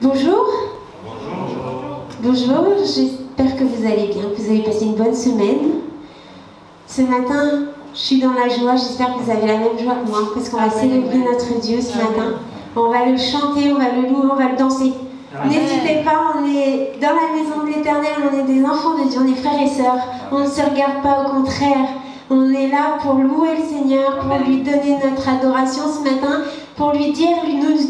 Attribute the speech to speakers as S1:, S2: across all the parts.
S1: Bonjour. Bonjour, j'espère que vous allez bien, que vous avez passé une bonne semaine. Ce matin, je suis dans la joie, j'espère que vous avez la même joie que moi, parce qu'on va célébrer notre Dieu ce matin. On va le chanter, on va le louer, on va le danser. N'hésitez pas, on est dans la maison de l'Éternel, on est des enfants de Dieu, on est frères et sœurs. On ne se regarde pas, au contraire. On est là pour louer le Seigneur, pour lui donner notre adoration ce matin, pour lui dire,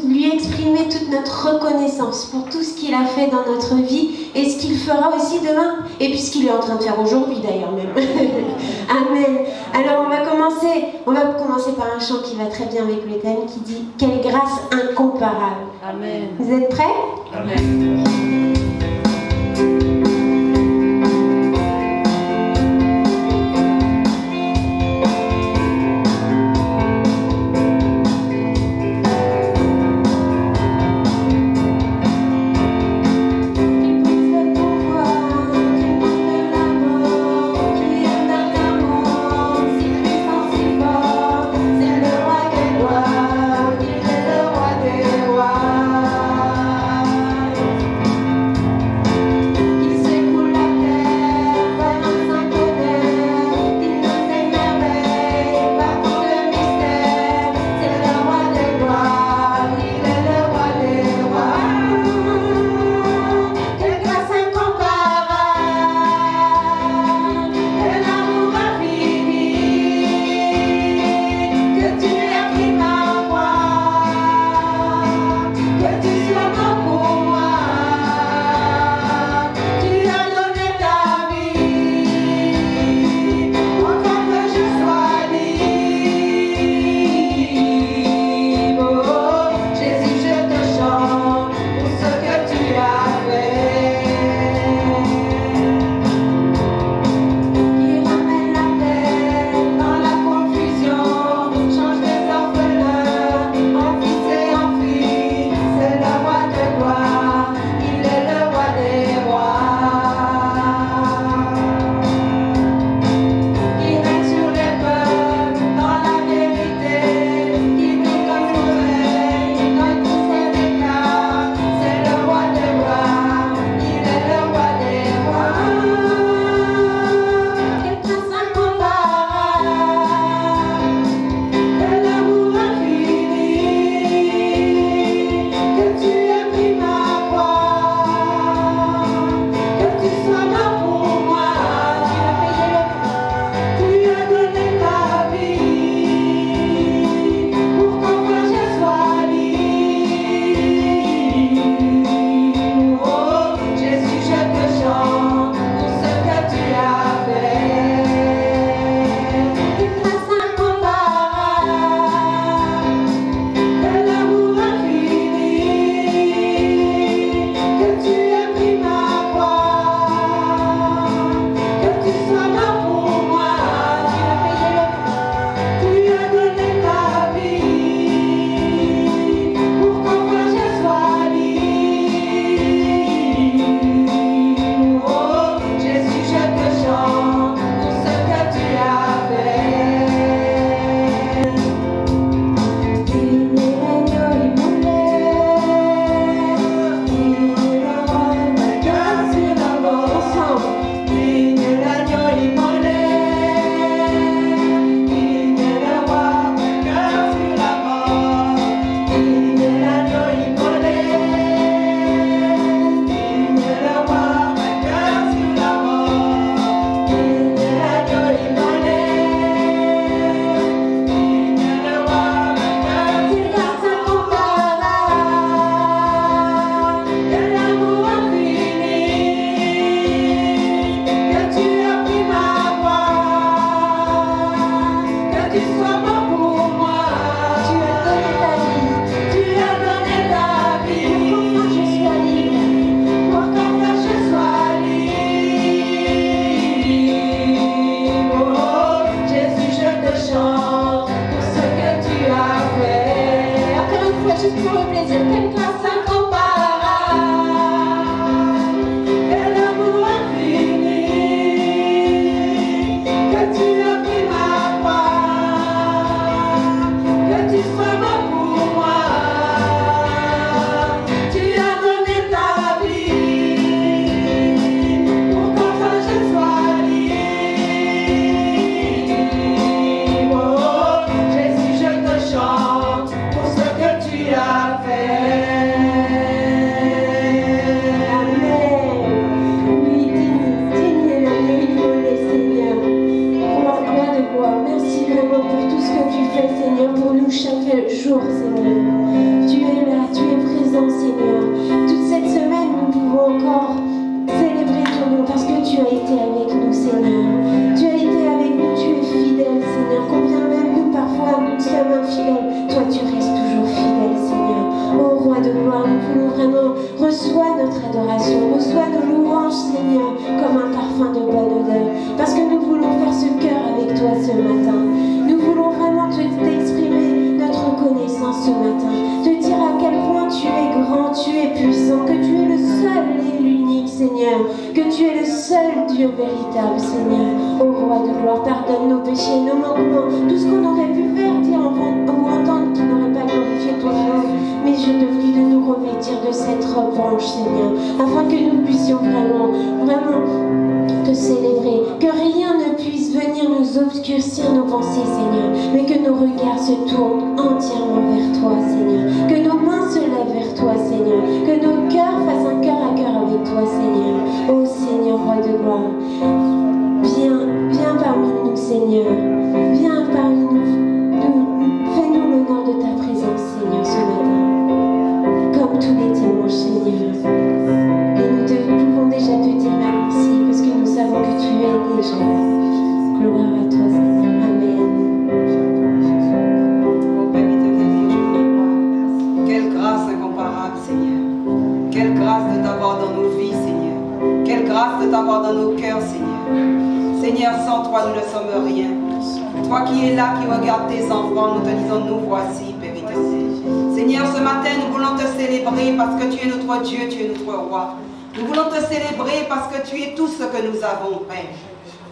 S1: lui exprimer toute notre reconnaissance pour tout ce qu'il a fait dans notre vie et ce qu'il fera aussi demain. Et puis ce qu'il est en train de faire aujourd'hui d'ailleurs même. Amen. Alors on va commencer par un chant qui va très bien avec le thème qui dit « Quelle grâce incomparable ».
S2: Amen.
S1: Vous êtes prêts?
S2: Amen.
S1: Quelle toujours, Seigneur. Tu es là, tu es présent, Seigneur. Toute cette semaine, nous pouvons encore célébrer ton nom parce que tu as été avec nous, Seigneur. Tu as été avec nous, tu es fidèle, Seigneur. Combien même nous, parfois, nous sommes infidèles, toi, tu restes toujours fidèle, Seigneur. Ô Roi de gloire, nous voulons vraiment, reçois notre adoration, reçois nos louanges, Seigneur, comme un parfum de bonne odeur. Parce que nous voulons faire ce cœur avec toi ce matin. Nous voulons vraiment t'exprimer notre reconnaissance ce matin. Te dire à quel point tu es grand, tu es puissant, que tu es le seul et l'unique, Seigneur. Que tu es le seul Dieu véritable, Seigneur. Ô Roi de gloire, pardonne nos péchés, nos manquements, tout ce qu'on aurait pu faire, dire ou entendre qui n'aurait pas glorifié ton nom. Mais je te prie de nous revêtir de cette revanche, Seigneur, afin que nous puissions vraiment te célébrer, que rien ne puisse venir nous obscurcir nos pensées, Seigneur, mais que nos regards se tournent entièrement vers toi, Seigneur, que nos mains se lèvent vers toi, Seigneur, que nos cœurs fassent un cœur à cœur avec toi, Seigneur. Ô Seigneur, Roi de gloire, viens parmi nous, Seigneur, viens parmi nous, fais-nous l'honneur de ta présence, Seigneur, ce matin, comme tous les dimanches, Seigneur. Et nous pouvons déjà te dire merci, parce que nous savons que tu es déjà. Gloire à toi, Seigneur. Amen.
S2: Mon Père éternel, quelle grâce incomparable, Seigneur. Quelle grâce de t'avoir dans nos vies, Seigneur. Quelle grâce de t'avoir dans nos cœurs, Seigneur. Seigneur, sans toi, nous ne sommes rien. Toi qui es là, qui regardes tes enfants, nous te disons, nous voici, Père éternel. Seigneur, ce matin, nous voulons te célébrer parce que tu es notre Dieu, tu es notre roi. Nous voulons te célébrer parce que tu es tout ce que nous avons, Père.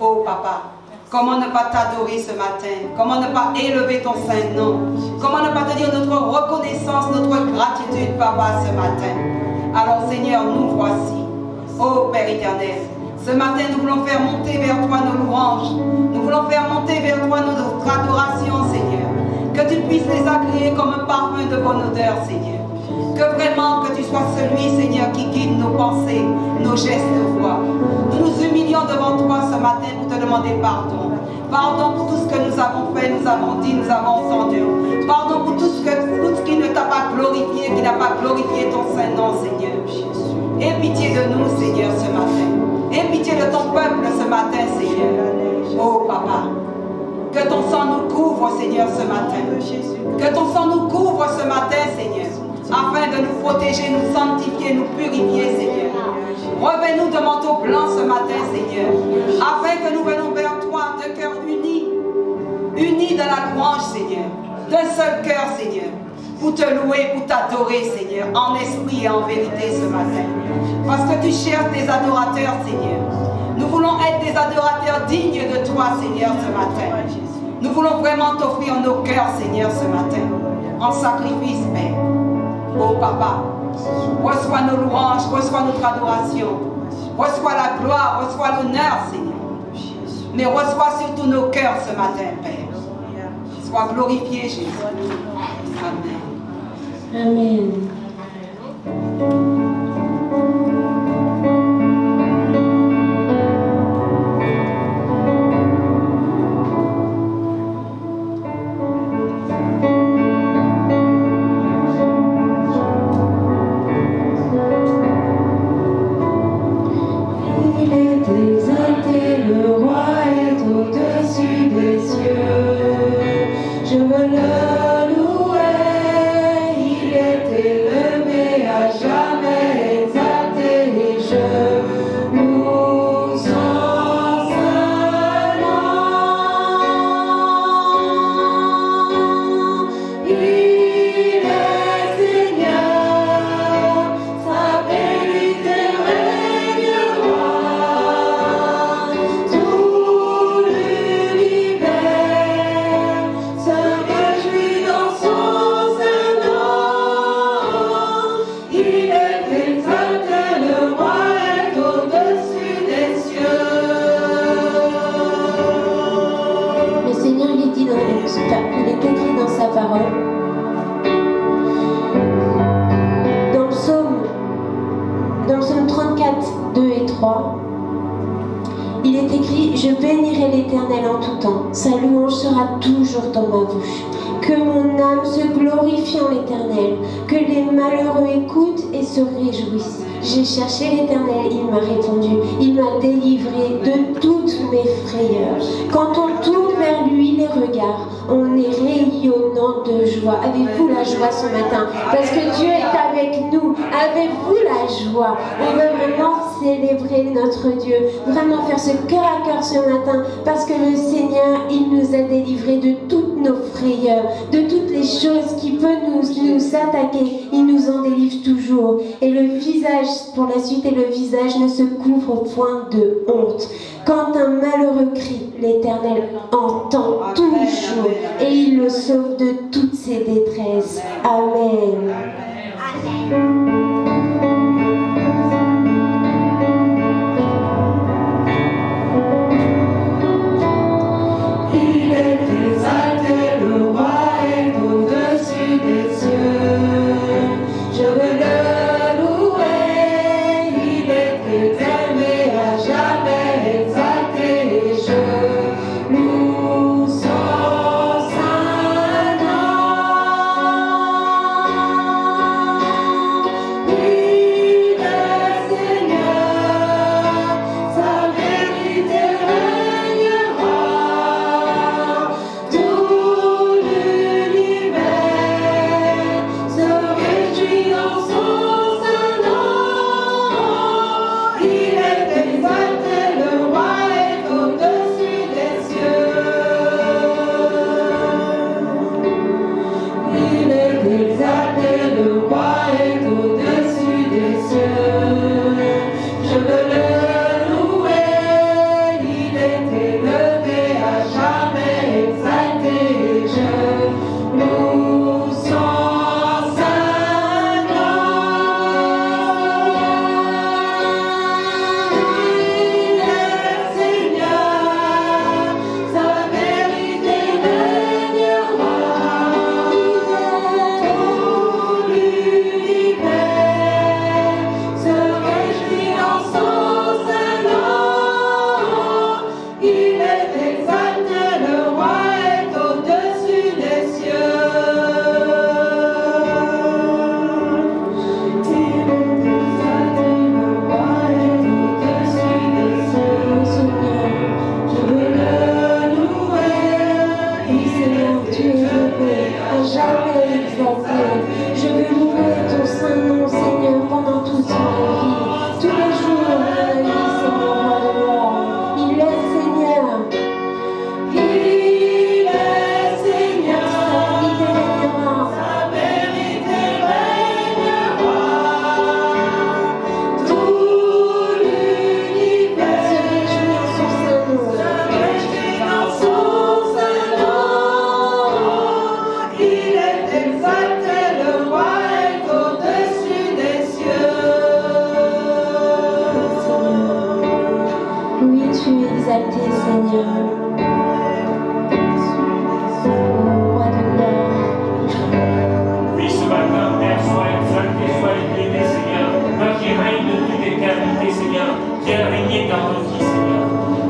S2: Oh, Papa, comment ne pas t'adorer ce matin? Comment ne pas élever ton saint nom? Comment ne pas te dire notre reconnaissance, notre gratitude, Papa, ce matin? Alors, Seigneur, nous voici. Oh, Père éternel, ce matin, nous voulons faire monter vers toi nos louanges. Nous voulons faire monter vers toi notre adoration, Seigneur. Que tu puisses les agréer comme un parfum de bonne odeur, Seigneur. Que vraiment que tu sois celui, Seigneur, qui guide nos pensées, nos gestes de foi. Nous nous humilions devant toi ce matin pour te demander pardon. Pardon pour tout ce que nous avons fait, nous avons dit, nous avons entendu. Pardon pour tout ce qui ne t'a pas glorifié, qui n'a pas glorifié ton saint nom, Seigneur. Aie pitié de nous, Seigneur, ce matin. Aie pitié de ton peuple ce matin, Seigneur. Oh, Papa. Que ton sang nous couvre, Seigneur, ce matin. Que ton sang nous couvre ce matin, Seigneur. Afin de nous protéger, nous sanctifier, nous purifier, Seigneur. Revenez-nous de manteau blanc ce matin, Seigneur. Afin que nous venons vers toi de cœur unis. Unis dans la louange, Seigneur. D'un seul cœur, Seigneur. Pour te louer, pour t'adorer, Seigneur. En esprit et en vérité ce matin. Parce que tu cherches des adorateurs, Seigneur. Nous voulons être des adorateurs dignes de toi, Seigneur, ce matin. Nous voulons vraiment t'offrir nos cœurs, Seigneur, ce matin. En sacrifice, Père. Oh, Papa, reçois nos louanges, reçois notre adoration. Reçois la gloire, reçois l'honneur, Seigneur. Mais reçois surtout nos cœurs ce matin, Père. Sois glorifié, Jésus. Amen.
S1: Amen. Sa louange sera toujours dans ma bouche. Que mon âme se glorifie en l'Éternel, que les malheureux écoutent et se réjouissent. J'ai cherché l'Éternel, il m'a répondu, il m'a délivré de toutes mes frayeurs. Quand on tourne vers lui les regards, on est rayonnant de joie. Avez-vous la joie ce matin? Parce que Dieu est avec nous. Avez-vous la joie? On veut vraiment célébrer notre Dieu, vraiment faire ce cœur à cœur ce matin, parce que le Seigneur, il nous a délivrés de toutes nos frayeurs, de toutes les choses qui peuvent nous attaquer. Il nous en délivre toujours. Et le visage, pour la suite, et le visage ne se couvre point de honte. Quand un malheureux crie, l'Éternel entend toujours et il le sauve de toutes ses détresses. Amen. Il est exalté, le roi est au-dessus des cieux. Je veux le louer, il est éternel à jamais exalté. Je loue son saint nom. Il est Seigneur, sa vérité régnera. Tout l'univers se réjouit en son saint nom. Il est exalté, le roi est au-dessus des cieux. Il est exalté, le roi est au-dessus des cieux. Je veux le louer, il est élevé à jamais exalté. Je loue son saint nom. Il est Seigneur, sa vérité régnera. Tout l'univers se réjouit en son saint nom. Il est exalté, le roi est au-dessus des cieux. Il est exalté, le roi est au-dessus des cieux. Seigneur, je veux le louer. Oui, Seigneur, tu es élevé, à jamais exalté. Je veux louer ton saint nom, Seigneur, pendant toute ma vie. Tous les jours de ma vie, Seigneur, roi de gloire. Il est Seigneur. Il est Seigneur. Sa vérité régnera. Tout l'univers se réjouit en son saint nom. Il est exalté, le roi est au-dessus des cieux. Oui, tu es exalté, Seigneur. Ô roi de gloire.
S3: Oui, ce matin, Père, sois exalté, sois élevé, Seigneur. Toi qui règnes de toute éternité, Seigneur, qui as régné dans nos vies, Seigneur.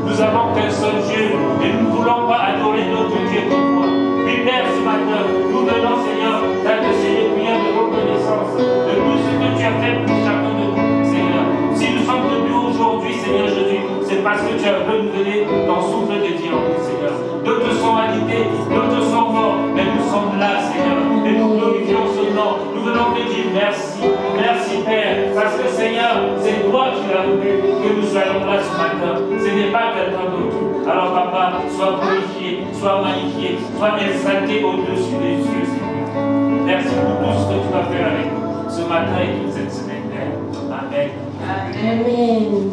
S3: Nous avons qu'un seul Dieu et nous ne voulons pas adorer notre Dieu comme toi. Oui, Père, ce matin, nous venons, Seigneur, t'adresser des prières de reconnaissance de tout ce que tu as fait pour chacun de nous, Seigneur. Si nous sommes venus aujourd'hui, Seigneur Jésus, c'est parce que tu as renouvelé ton souffle de vie en nous, Seigneur. D'autres sont alités, d'autres sont morts, mais nous sommes là, Seigneur, et nous glorifions ce nom. Nous venons te dire merci, merci Père, parce que Seigneur, c'est toi qui l'as voulu que nous soyons là ce matin. Ce n'est pas quelqu'un d'autre. Alors Papa, sois glorifié, sois magnifié, sois exalté au-dessus des cieux, Seigneur. Merci pour tout ce que tu vas faire avec nous ce matin et toute cette semaine, Père. Amen.
S1: Amen.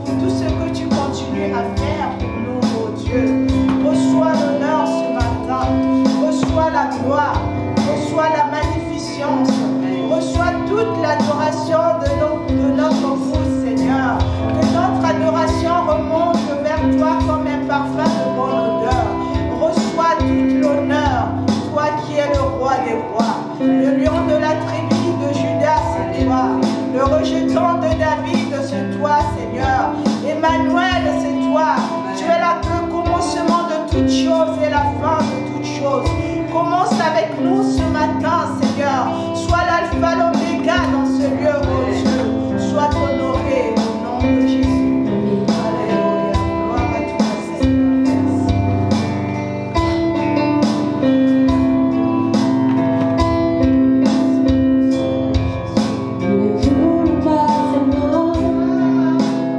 S4: Pour tout ce que tu continues à faire pour nous, oh Dieu. rejeton de David, c'est toi, Seigneur. Emmanuel, c'est toi. Tu es le commencement de toutes choses et la fin de toutes choses. Commence avec nous ce matin, Seigneur. Sois l'alpha, l'oméga dans ce lieu, oh Dieu. Sois honoré au nom de Jésus. Alléluia. Gloire à toi, Seigneur.
S1: Nous ne voulons pas seulement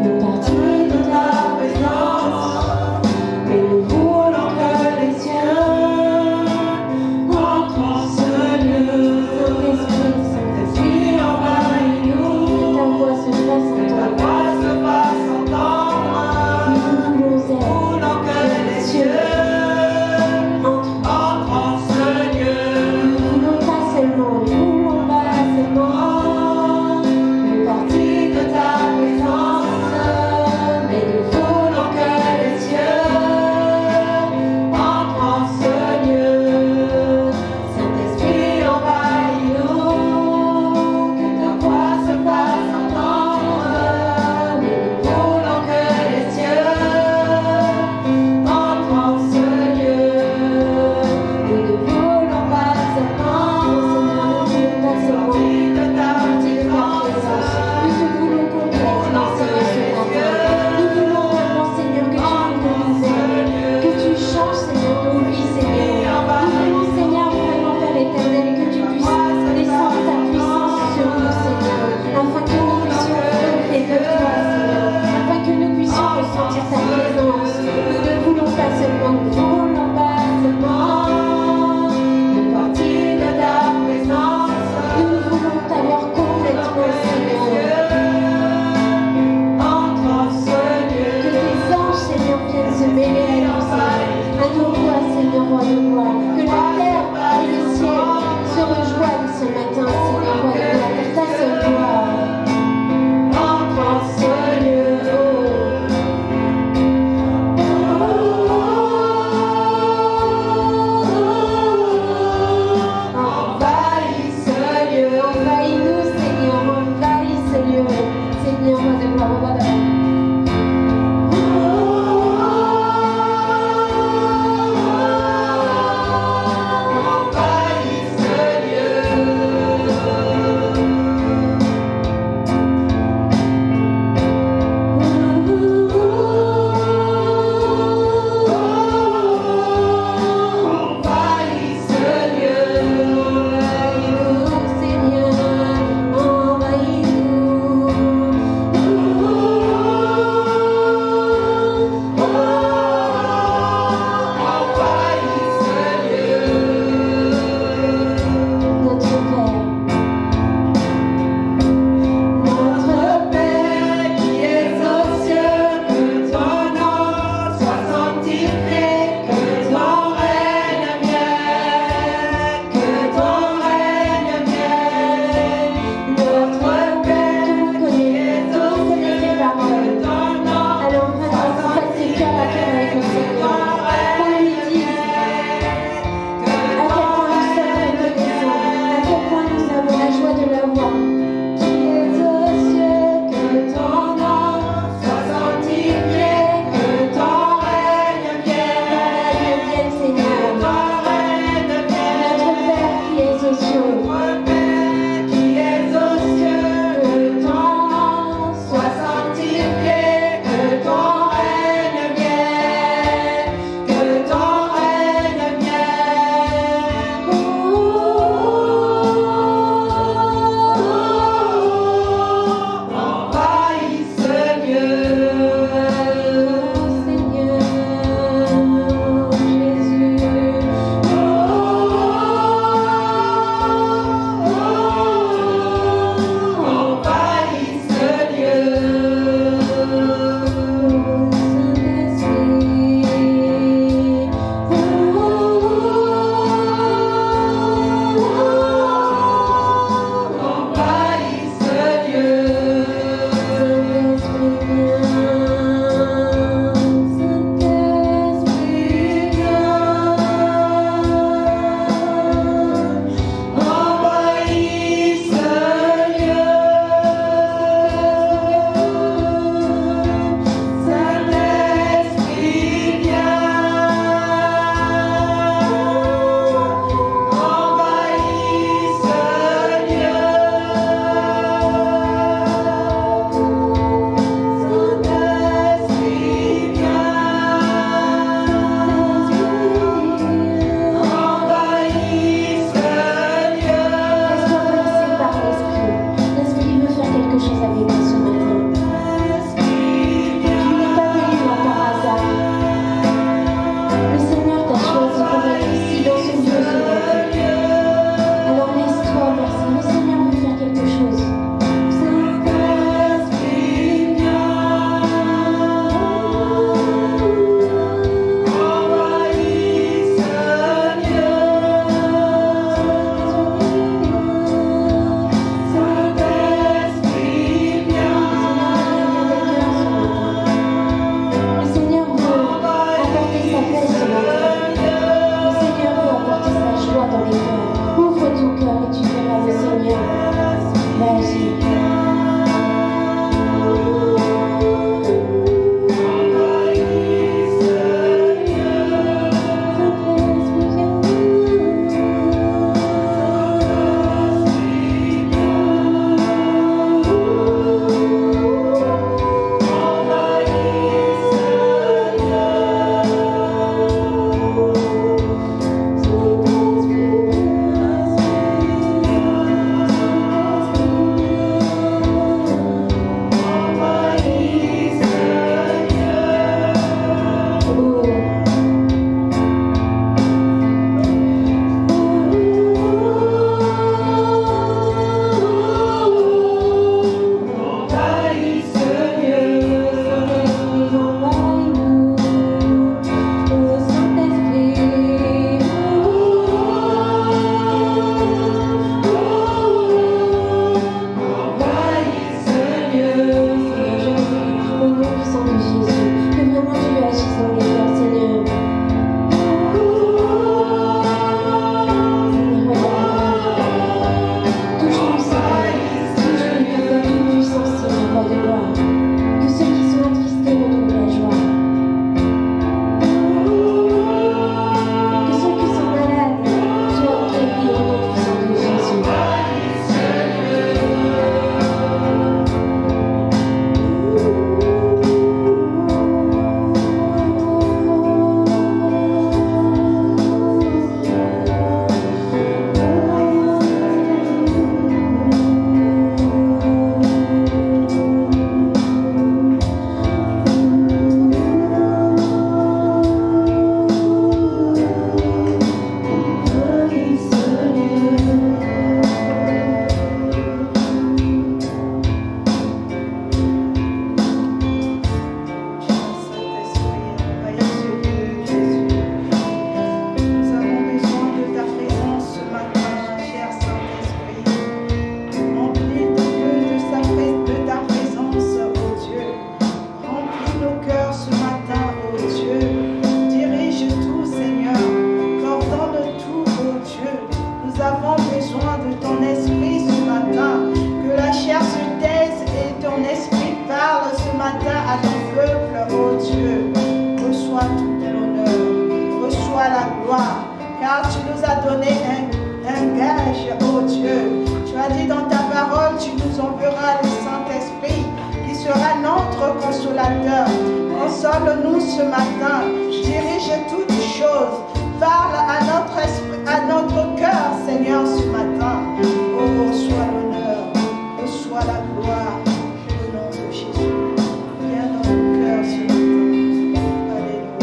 S1: nous partir de ta présence, mais nous voulons que les cieux entrent en ce lieu. Saint-Esprit, quelque chose avec nous ce matin. Tu n'es pas venu là par hasard. Le Seigneur t'a choisi pour être ici dans ce lieu ce matin. Alors laisse-toi bercer. Le Seigneur veut faire quelque chose.
S4: Console-nous ce matin, dirige toutes choses, parle à notre esprit, à notre cœur, Seigneur, ce matin. Oh, reçois l'honneur, reçois la gloire, au nom de Jésus. Viens dans nos cœurs ce matin. Alléluia.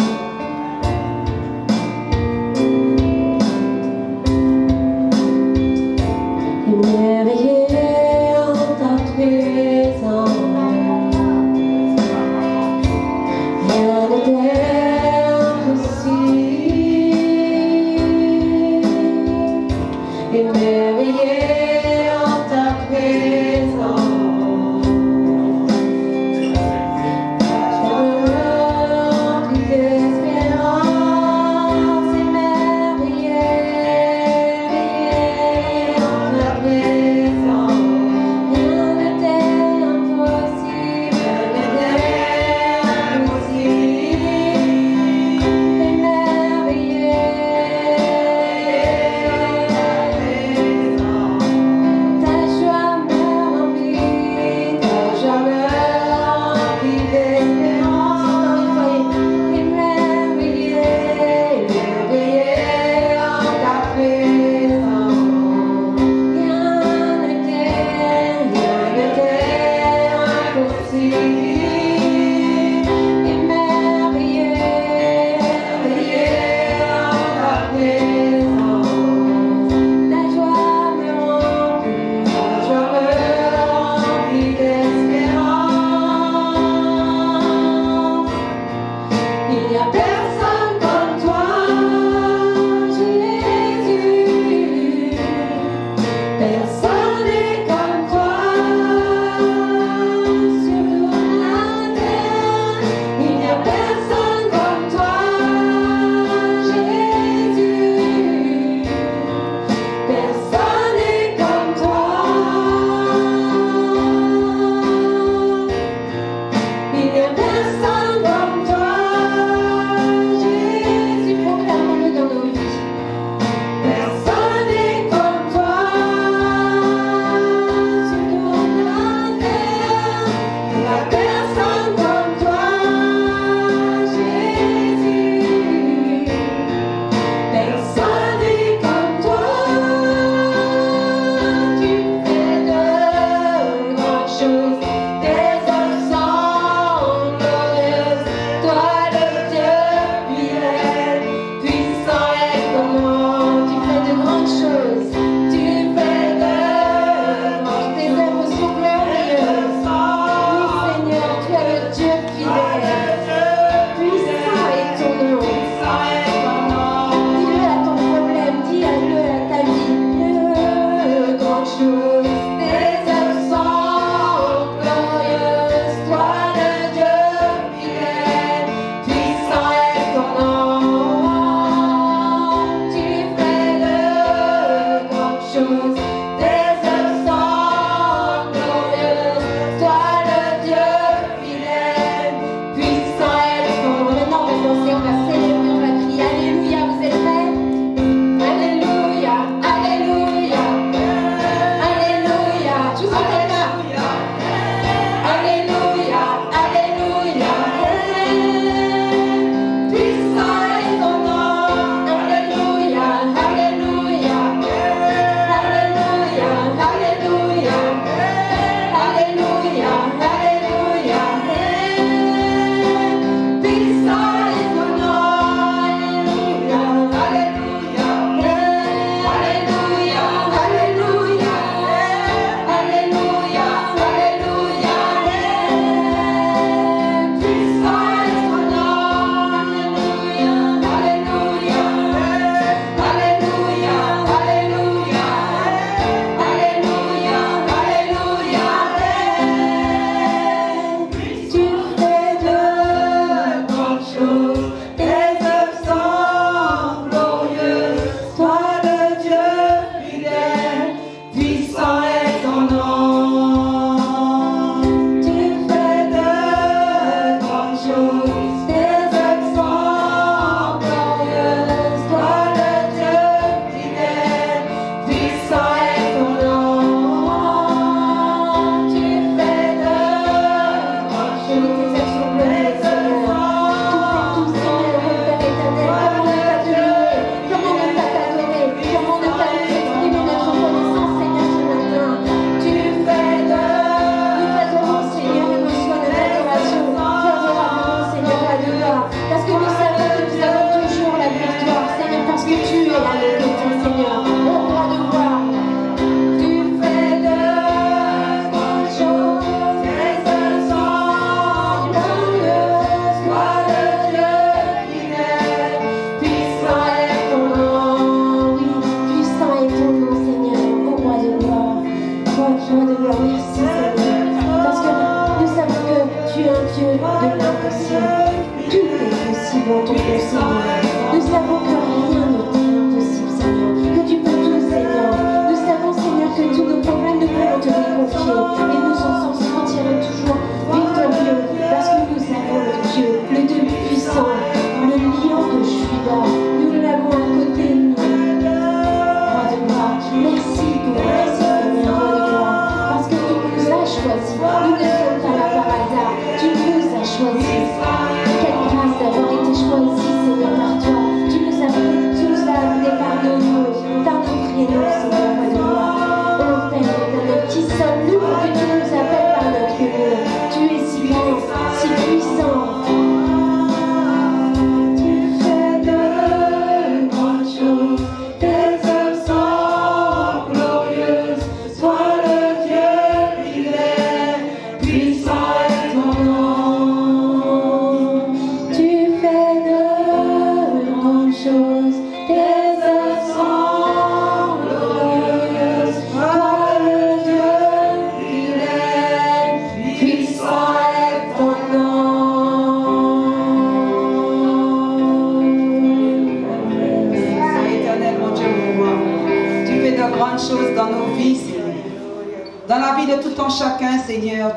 S4: Merveilleux en ta présence. Rien ne t'est impossible.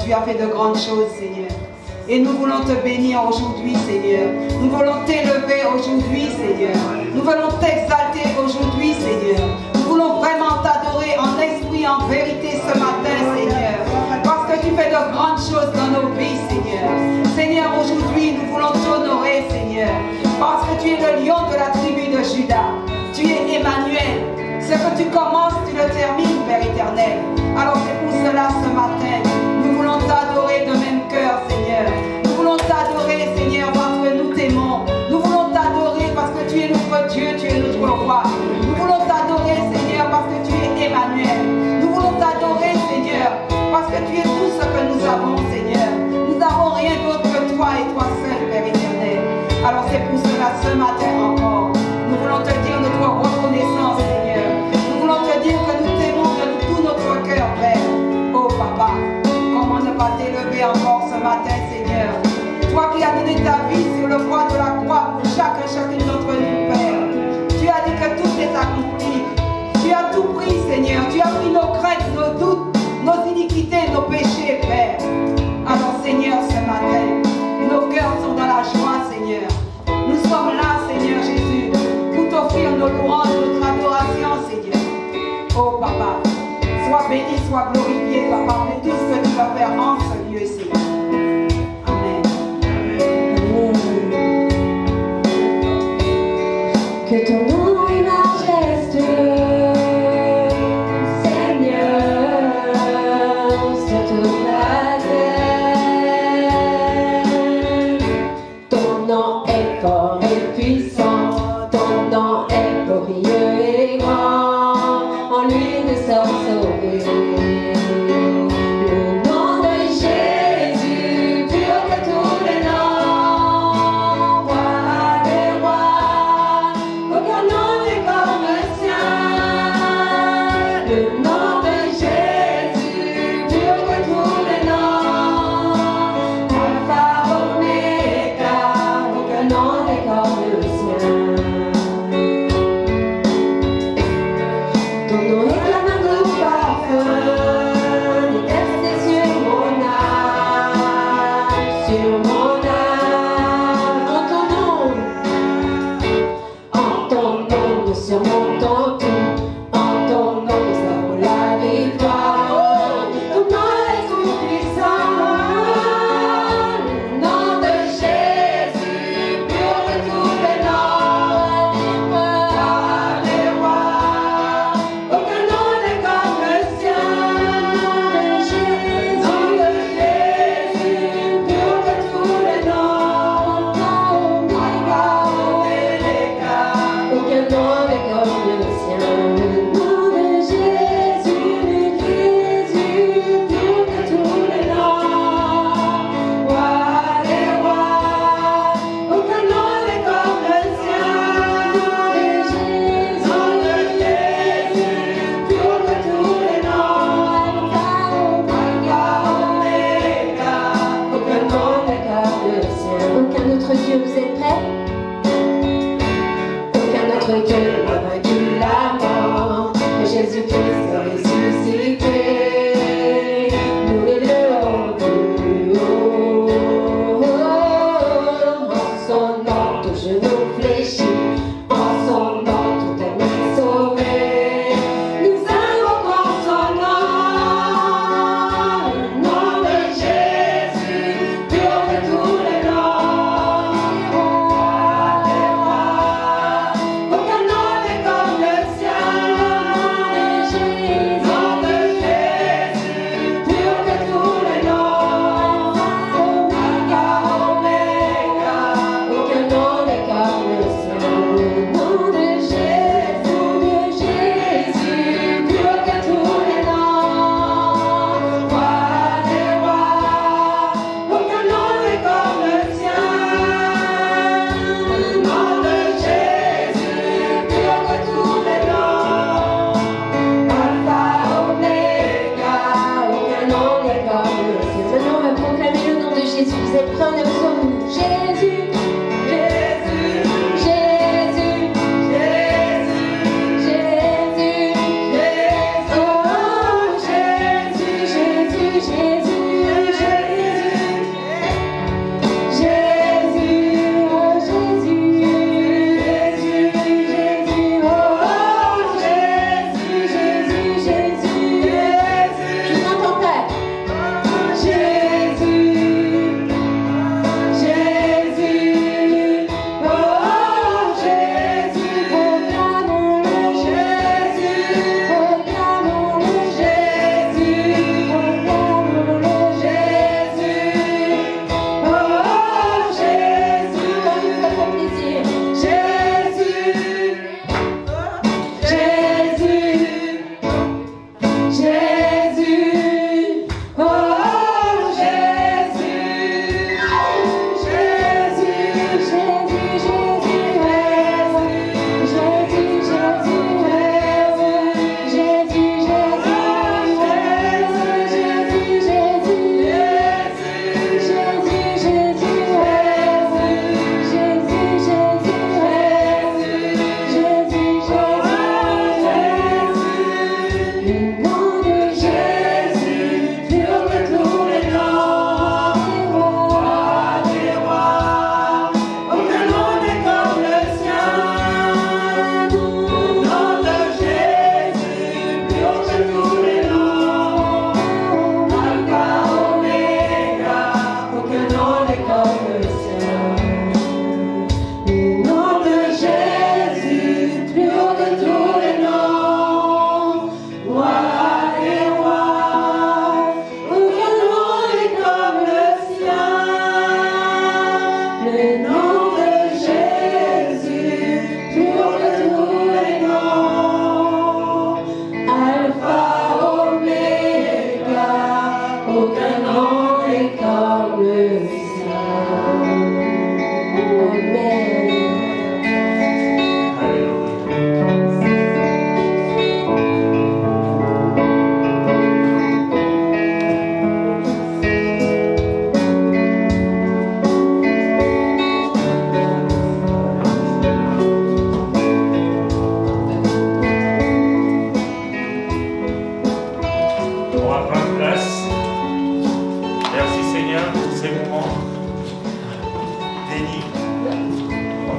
S2: Tu as fait de grandes choses, Seigneur. Et nous voulons te bénir aujourd'hui, Seigneur. Nous voulons t'élever aujourd'hui, Seigneur. Nous voulons t'exalter aujourd'hui, Seigneur. Nous voulons vraiment t'adorer en esprit, en vérité ce matin, Seigneur. Parce que tu fais de grandes choses dans nos vies, Seigneur. Seigneur, aujourd'hui, nous voulons t'honorer, Seigneur. Parce que tu es le lion de la tribu de Juda. Tu es Emmanuel. Ce que tu commences, tu le termines, Père éternel. Alors c'est pour cela ce matin, nous voulons élever encore ce matin, Seigneur. Toi qui as donné ta vie sur le bois de la croix pour chacune d'entre nous, Père. Tu as dit que tout est accompli. Tu as tout pris, Seigneur. Tu as pris nos craintes, nos doutes, nos iniquités, nos péchés, Père. Alors, Seigneur, ce matin, nos cœurs sont dans la joie, Seigneur. Nous sommes là, Seigneur Jésus, pour t'offrir nos louanges, notre adoration, Seigneur. Oh, Papa, sois béni, sois glorifié, Papa, pour tout ce que tu vas faire en ce lieu, Seigneur. Amen.
S1: Que ton nom est majestueux, Seigneur, sur toute la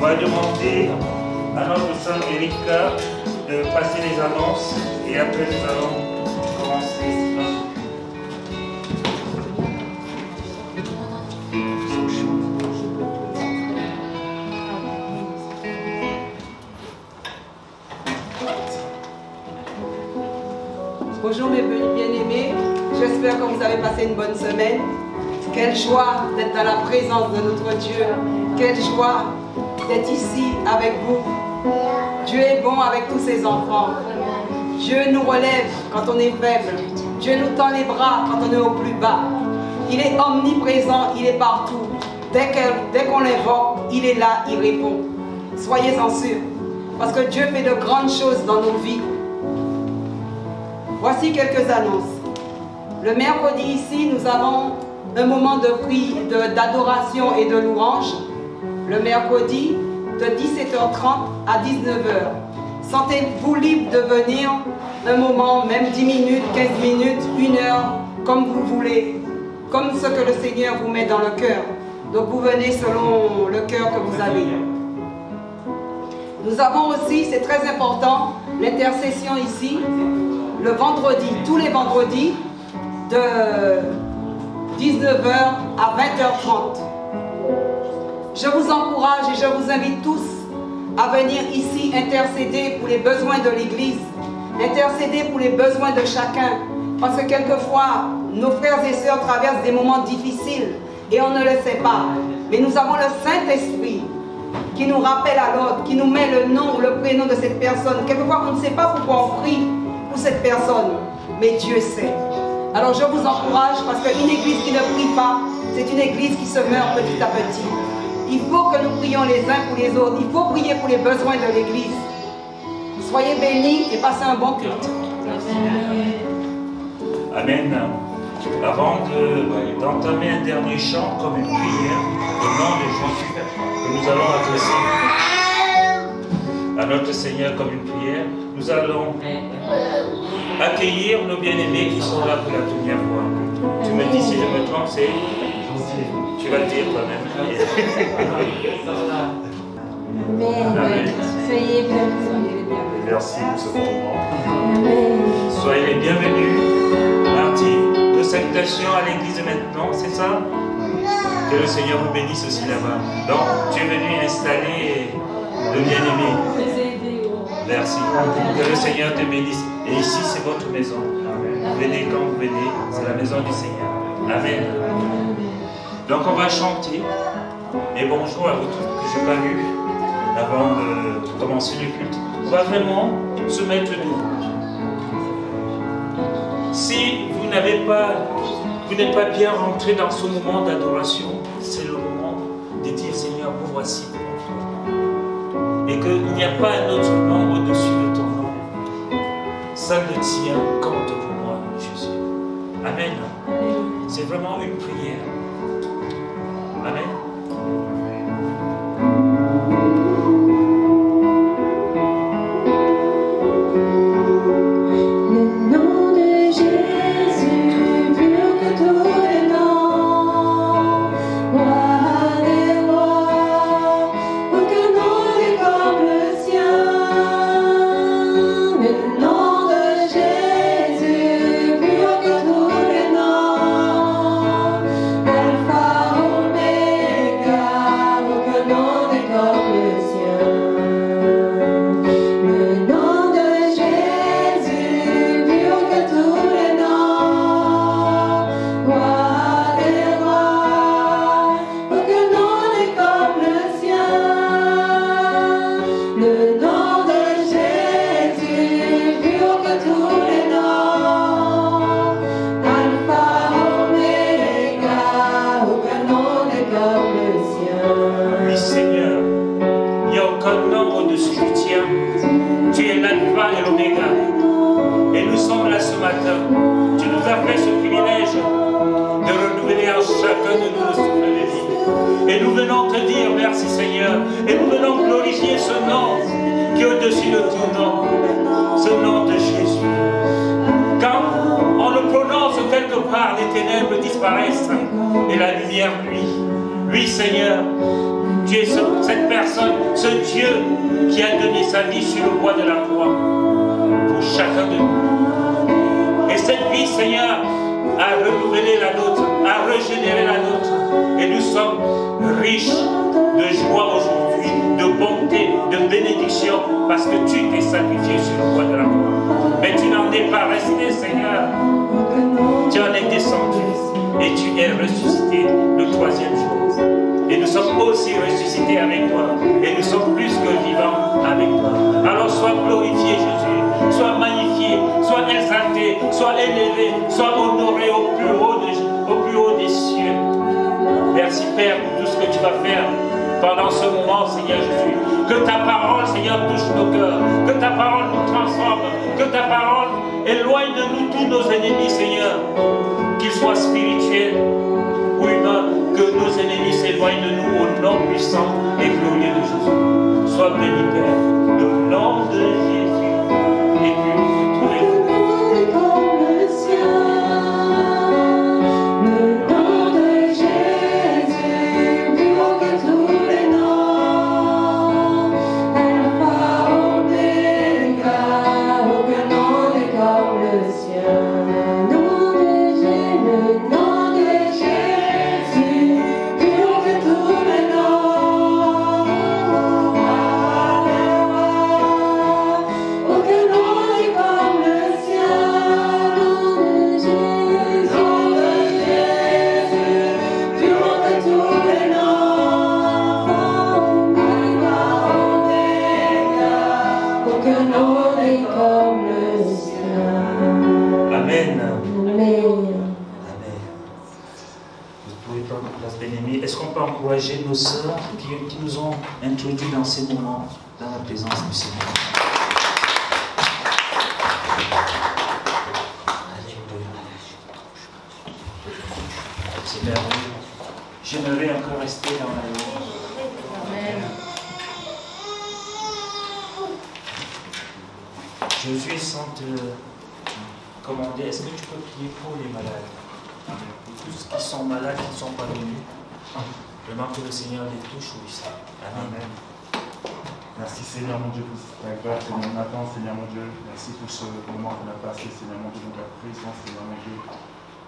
S3: va demander à notre sœur Erika de passer les annonces et après nous allons commencer.
S2: Bonjour mes bien-aimés, j'espère que vous avez passé une bonne semaine. Quelle joie d'être dans la présence de notre Dieu. Quelle joie d'être ici avec vous. Dieu est bon avec tous ses enfants. Dieu nous relève quand on est faible. Dieu nous tend les bras quand on est au plus bas. Il est omniprésent, il est partout. Dès qu'on l'invoque, il est là, il répond. Soyez-en sûrs, parce que Dieu fait de grandes choses dans nos vies. Voici quelques annonces. Le mercredi ici, nous avons un moment d'adoration et de louange. Le mercredi, de 17h30 à 19h. Sentez-vous libre de venir un moment, même 10 minutes, 15 minutes, 1 heure, comme vous voulez. Comme ce que le Seigneur vous met dans le cœur. Donc vous venez selon le cœur que vous avez. Nous avons aussi, c'est très important, l'intercession ici. Le vendredi, tous les vendredis, de 19h à 20h30. Je vous encourage et je vous invite tous à venir ici intercéder pour les besoins de l'Église, intercéder pour les besoins de chacun, parce que quelquefois, nos frères et sœurs traversent des moments difficiles et on ne le sait pas. Mais nous avons le Saint-Esprit qui nous rappelle à l'ordre, qui nous met le nom ou le prénom de cette personne. Quelquefois, on ne sait pas pourquoi on prie pour cette personne, mais Dieu sait. Alors je vous encourage, parce qu'une église qui ne prie pas, c'est une église qui se meurt petit à petit. Il faut que nous prions les uns pour les autres. Il faut prier pour les besoins de l'église. Soyez bénis et passez un bon culte.
S3: Amen. Avant d'entamer un dernier chant comme une prière, au nom de Jésus, que nous allons adresser à notre Seigneur comme une prière, nous allons accueillir nos bien-aimés qui sont là pour la première fois. Tu me dis si je me trompe, c'est... Tu vas le dire toi-même.
S1: Amen. Soyez bienvenus.
S3: Merci pour ce moment. Soyez les bienvenus. Mardi de salutation à l'église maintenant, c'est ça? Que le Seigneur vous bénisse aussi là-bas. Donc, tu es venu installer le bien-aimé. Merci. Que le Seigneur te bénisse. Et ici, c'est votre maison. Venez quand vous venez. C'est la maison du Seigneur. Amen. Donc, on va chanter. Et bonjour à vous tous que je n'ai pas vu avant de commencer le culte. On va vraiment se mettre debout. Si vous n'êtes pas bien rentré dans ce moment d'adoration, c'est le moment de dire Seigneur, vous voici pour toi. Et qu'il n'y a pas un autre nom au-dessus de ton nom. Ça le tien compte pour moi, Jésus. Amen. C'est vraiment une prière. Amen. Tu es cette personne, ce Dieu qui a donné sa vie sur le bois de la croix pour chacun de nous. Et cette vie, Seigneur, a renouvelé la nôtre, a régénéré la nôtre. Et nous sommes riches de joie aujourd'hui, de bonté, de bénédiction, parce que tu t'es sacrifié sur le bois de la croix. Mais tu n'en es pas resté, Seigneur. Tu en es descendu et tu es ressuscité le 3e jour. Et nous sommes aussi ressuscités avec toi. Et nous sommes plus que vivants avec toi. Alors sois glorifié, Jésus. Sois magnifié, sois exalté, sois élevé, sois honoré au plus haut des cieux. Merci Père pour tout ce que tu vas faire pendant ce moment, Seigneur Jésus. Que ta parole, Seigneur, touche nos cœurs. Que ta parole nous transforme. Que ta parole éloigne de nous tous nos ennemis, Seigneur. Qu'ils soient spirituels ou humains. Que nos ennemis s'éloignent de nous au nom puissant et glorieux de Jésus. Sois béni, Père. Le nom de Jésus est plus tous les jours.
S5: Encourager nos sœurs qui nous ont introduits dans ces moments, dans la présence du Seigneur. C'est merveilleux. J'aimerais encore rester dans la louange. Amen. Jésus, sans te commander, est-ce que tu peux prier pour les malades? Pour tous ceux qui sont malades, qui ne sont pas venus. Vraiment que le Seigneur les touche, oui, ça. Amen.
S6: Merci Seigneur mon Dieu pour ta grâce, Seigneur Nathan, Seigneur mon Dieu. Merci pour ce moment qu'on a passé, Seigneur mon Dieu, dans ta présence, Seigneur mon Dieu.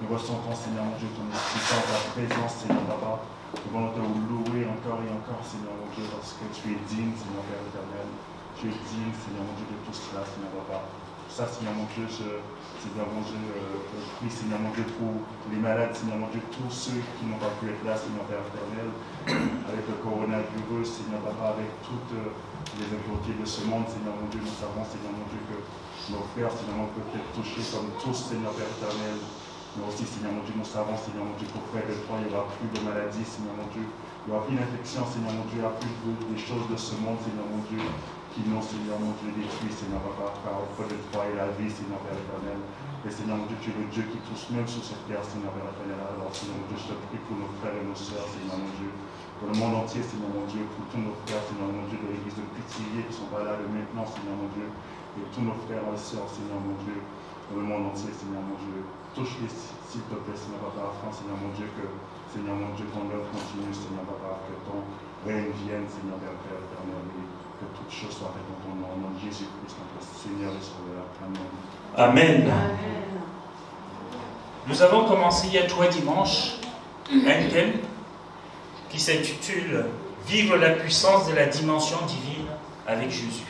S6: Nous ressentons, Seigneur mon Dieu, ton esprit dans ta présence, Seigneur Papa. Nous voulons te louer encore et encore, Seigneur mon Dieu, parce que tu es digne, Seigneur Père éternel. Tu es digne, Seigneur mon Dieu, de tout cela, Seigneur Papa. Pour ça, Seigneur mon Dieu, Seigneur mon Dieu, prie, Seigneur mon Dieu, pour les malades, Seigneur mon Dieu, tous ceux qui n'ont pas pu être là, Seigneur Père éternel, avec le coronavirus, Seigneur Papa, avec toutes les impuretés de ce monde, Seigneur mon Dieu, nous savons, Seigneur mon Dieu, que nos frères, Seigneur mon Dieu, peuvent être touchés comme tous, Seigneur Père éternel. Mais aussi, Seigneur mon Dieu, nous savons, Seigneur mon Dieu, qu'auprès de toi, il n'y aura plus de maladies, Seigneur mon Dieu. Il n'y aura plus d'infection, Seigneur mon Dieu, il n'y aura plus des choses de ce monde, Seigneur mon Dieu, qui n'ont, Seigneur mon Dieu, détruit, Seigneur Papa, car auprès de toi est la vie, Seigneur Père éternel. Et Seigneur mon Dieu, tu es le Dieu qui touche même sur cette terre, Seigneur Père éternel. Alors, Seigneur mon Dieu, je te prie pour nos frères et nos sœurs, Seigneur mon Dieu, pour le monde entier, Seigneur mon Dieu, pour tous nos frères, Seigneur mon Dieu, de l'église de Pithiviers qui sont pas là maintenant, Seigneur mon Dieu, et tous nos frères et sœurs, Seigneur mon Dieu, dans le monde entier, Seigneur mon Dieu. Touche-les, s'il te plaît, Seigneur Papa, afin, Seigneur mon Dieu, que, Seigneur mon Dieu, ton œuvre continue, Seigneur Papa, que ton règne vienne, Seigneur Père éternel, et que toutes choses soient faites dans ton nom, au nom de Jésus-Christ, notre Seigneur et Sauveur. Amen.
S5: Amen. Amen. Nous avons commencé il y a 3 dimanches un thème qui s'intitule « Vivre la puissance de la dimension divine avec Jésus ».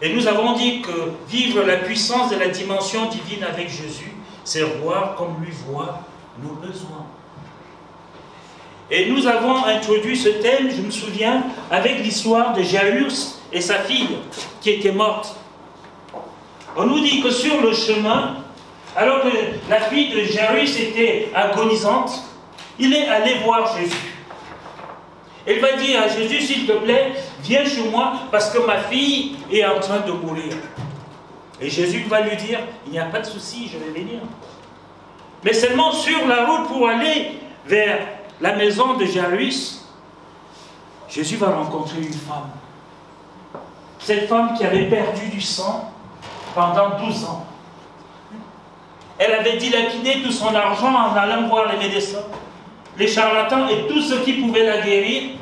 S5: Et nous avons dit que vivre la puissance de la dimension divine avec Jésus, c'est voir comme lui voit nos besoins. Et nous avons introduit ce thème, je me souviens, avec l'histoire de Jairus et sa fille qui était morte. On nous dit que sur le chemin, alors que la fille de Jairus était agonisante, il est allé voir Jésus. Elle va dire à Jésus, s'il te plaît, viens chez moi parce que ma fille est en train de mourir. Et Jésus va lui dire, il n'y a pas de souci, je vais venir. Mais seulement sur la route pour aller vers la maison de Jairus, Jésus va rencontrer une femme. Cette femme qui avait perdu du sang pendant 12 ans. Elle avait dilapidé tout son argent en allant voir les médecins. les charlatans et tous ceux qui pouvaient la guérir,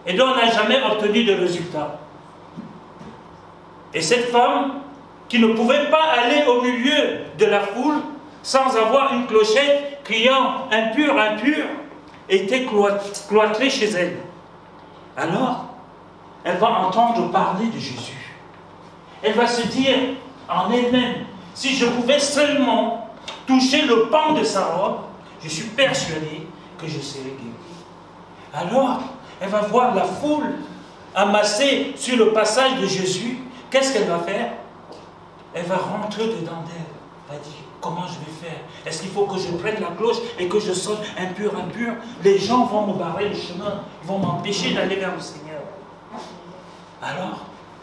S5: et dont on n'a jamais obtenu de résultat. Et cette femme, qui ne pouvait pas aller au milieu de la foule sans avoir une clochette criant « impur, impur », était cloîtrée chez elle. Alors, elle va entendre parler de Jésus. Elle va se dire en elle-même, si je pouvais seulement toucher le pan de sa robe, je suis persuadée que je serais guérie. Alors, elle va voir la foule amassée sur le passage de Jésus. Qu'est-ce qu'elle va faire? Elle va rentrer dedans d'elle. Elle va dire, comment je vais faire? Est-ce qu'il faut que je prenne la cloche et que je sonne impur, impur? Les gens vont me barrer le chemin. Ils vont m'empêcher d'aller vers le Seigneur. Alors,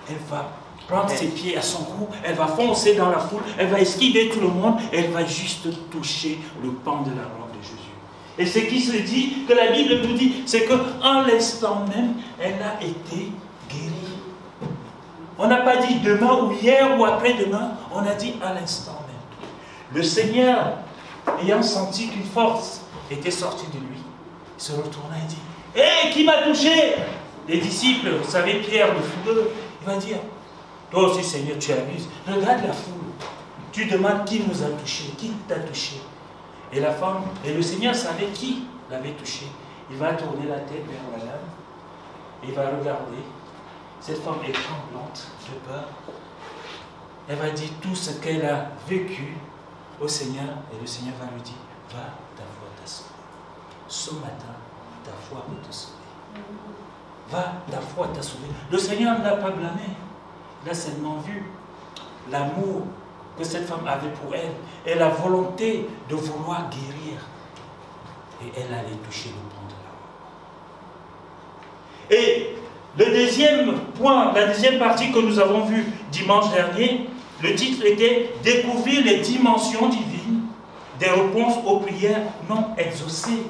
S5: elle va prendre ses pieds à son cou, elle va foncer dans la foule, elle va esquiver tout le monde, elle va juste toucher le pan de la robe de Jésus. Et ce qui se dit, que la Bible nous dit, c'est qu'en l'instant même, elle a été guérie. On n'a pas dit demain ou hier ou après-demain, on a dit à l'instant même. Le Seigneur, ayant senti qu'une force était sortie de lui, il se retourna et dit, « Hé, qui m'a touché ?» Les disciples, vous savez, Pierre le fougueux, il va dire, « Toi aussi, Seigneur, tu abuses. Regarde la foule. Tu demandes qui nous a touchés, qui t'a touché. » Et la femme, et le Seigneur savait qui l'avait touché. Il va tourner la tête vers la dame, il va regarder. Cette femme est tremblante de peur. Elle va dire tout ce qu'elle a vécu au Seigneur, et le Seigneur va lui dire, va, ta foi t'a sauvé. Ce matin, ta foi va te sauver. Va, ta foi t'a sauvé. Le Seigneur ne l'a pas blâmé. Il a seulement vu l'amour que cette femme avait pour elle et la volonté de vouloir guérir. Et elle allait toucher le pan de la robe. Et le deuxième point, la deuxième partie que nous avons vue dimanche dernier, le titre était « Découvrir les dimensions divines des réponses aux prières non exaucées ».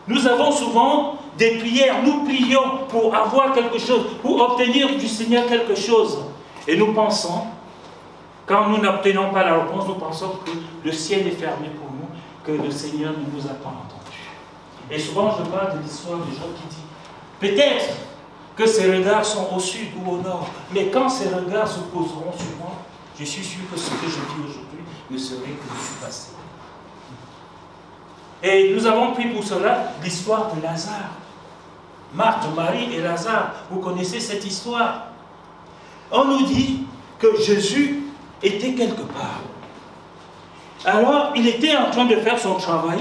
S5: Nous avons souvent des prières, nous prions pour avoir quelque chose, pour obtenir du Seigneur quelque chose. Et nous pensons, quand nous n'obtenons pas la réponse, nous pensons que le ciel est fermé pour nous, que le Seigneur ne nous a pas entendus. Et souvent, je parle de l'histoire de Job qui dit, peut-être que ces regards sont au sud ou au nord, mais quand ces regards se poseront sur moi, je suis sûr que ce que je dis aujourd'hui ne serait que du passé. Et nous avons pris pour cela l'histoire de Lazare. Marthe, Marie et Lazare, vous connaissez cette histoire. On nous dit que Jésus était quelque part. Alors, il était en train de faire son travail.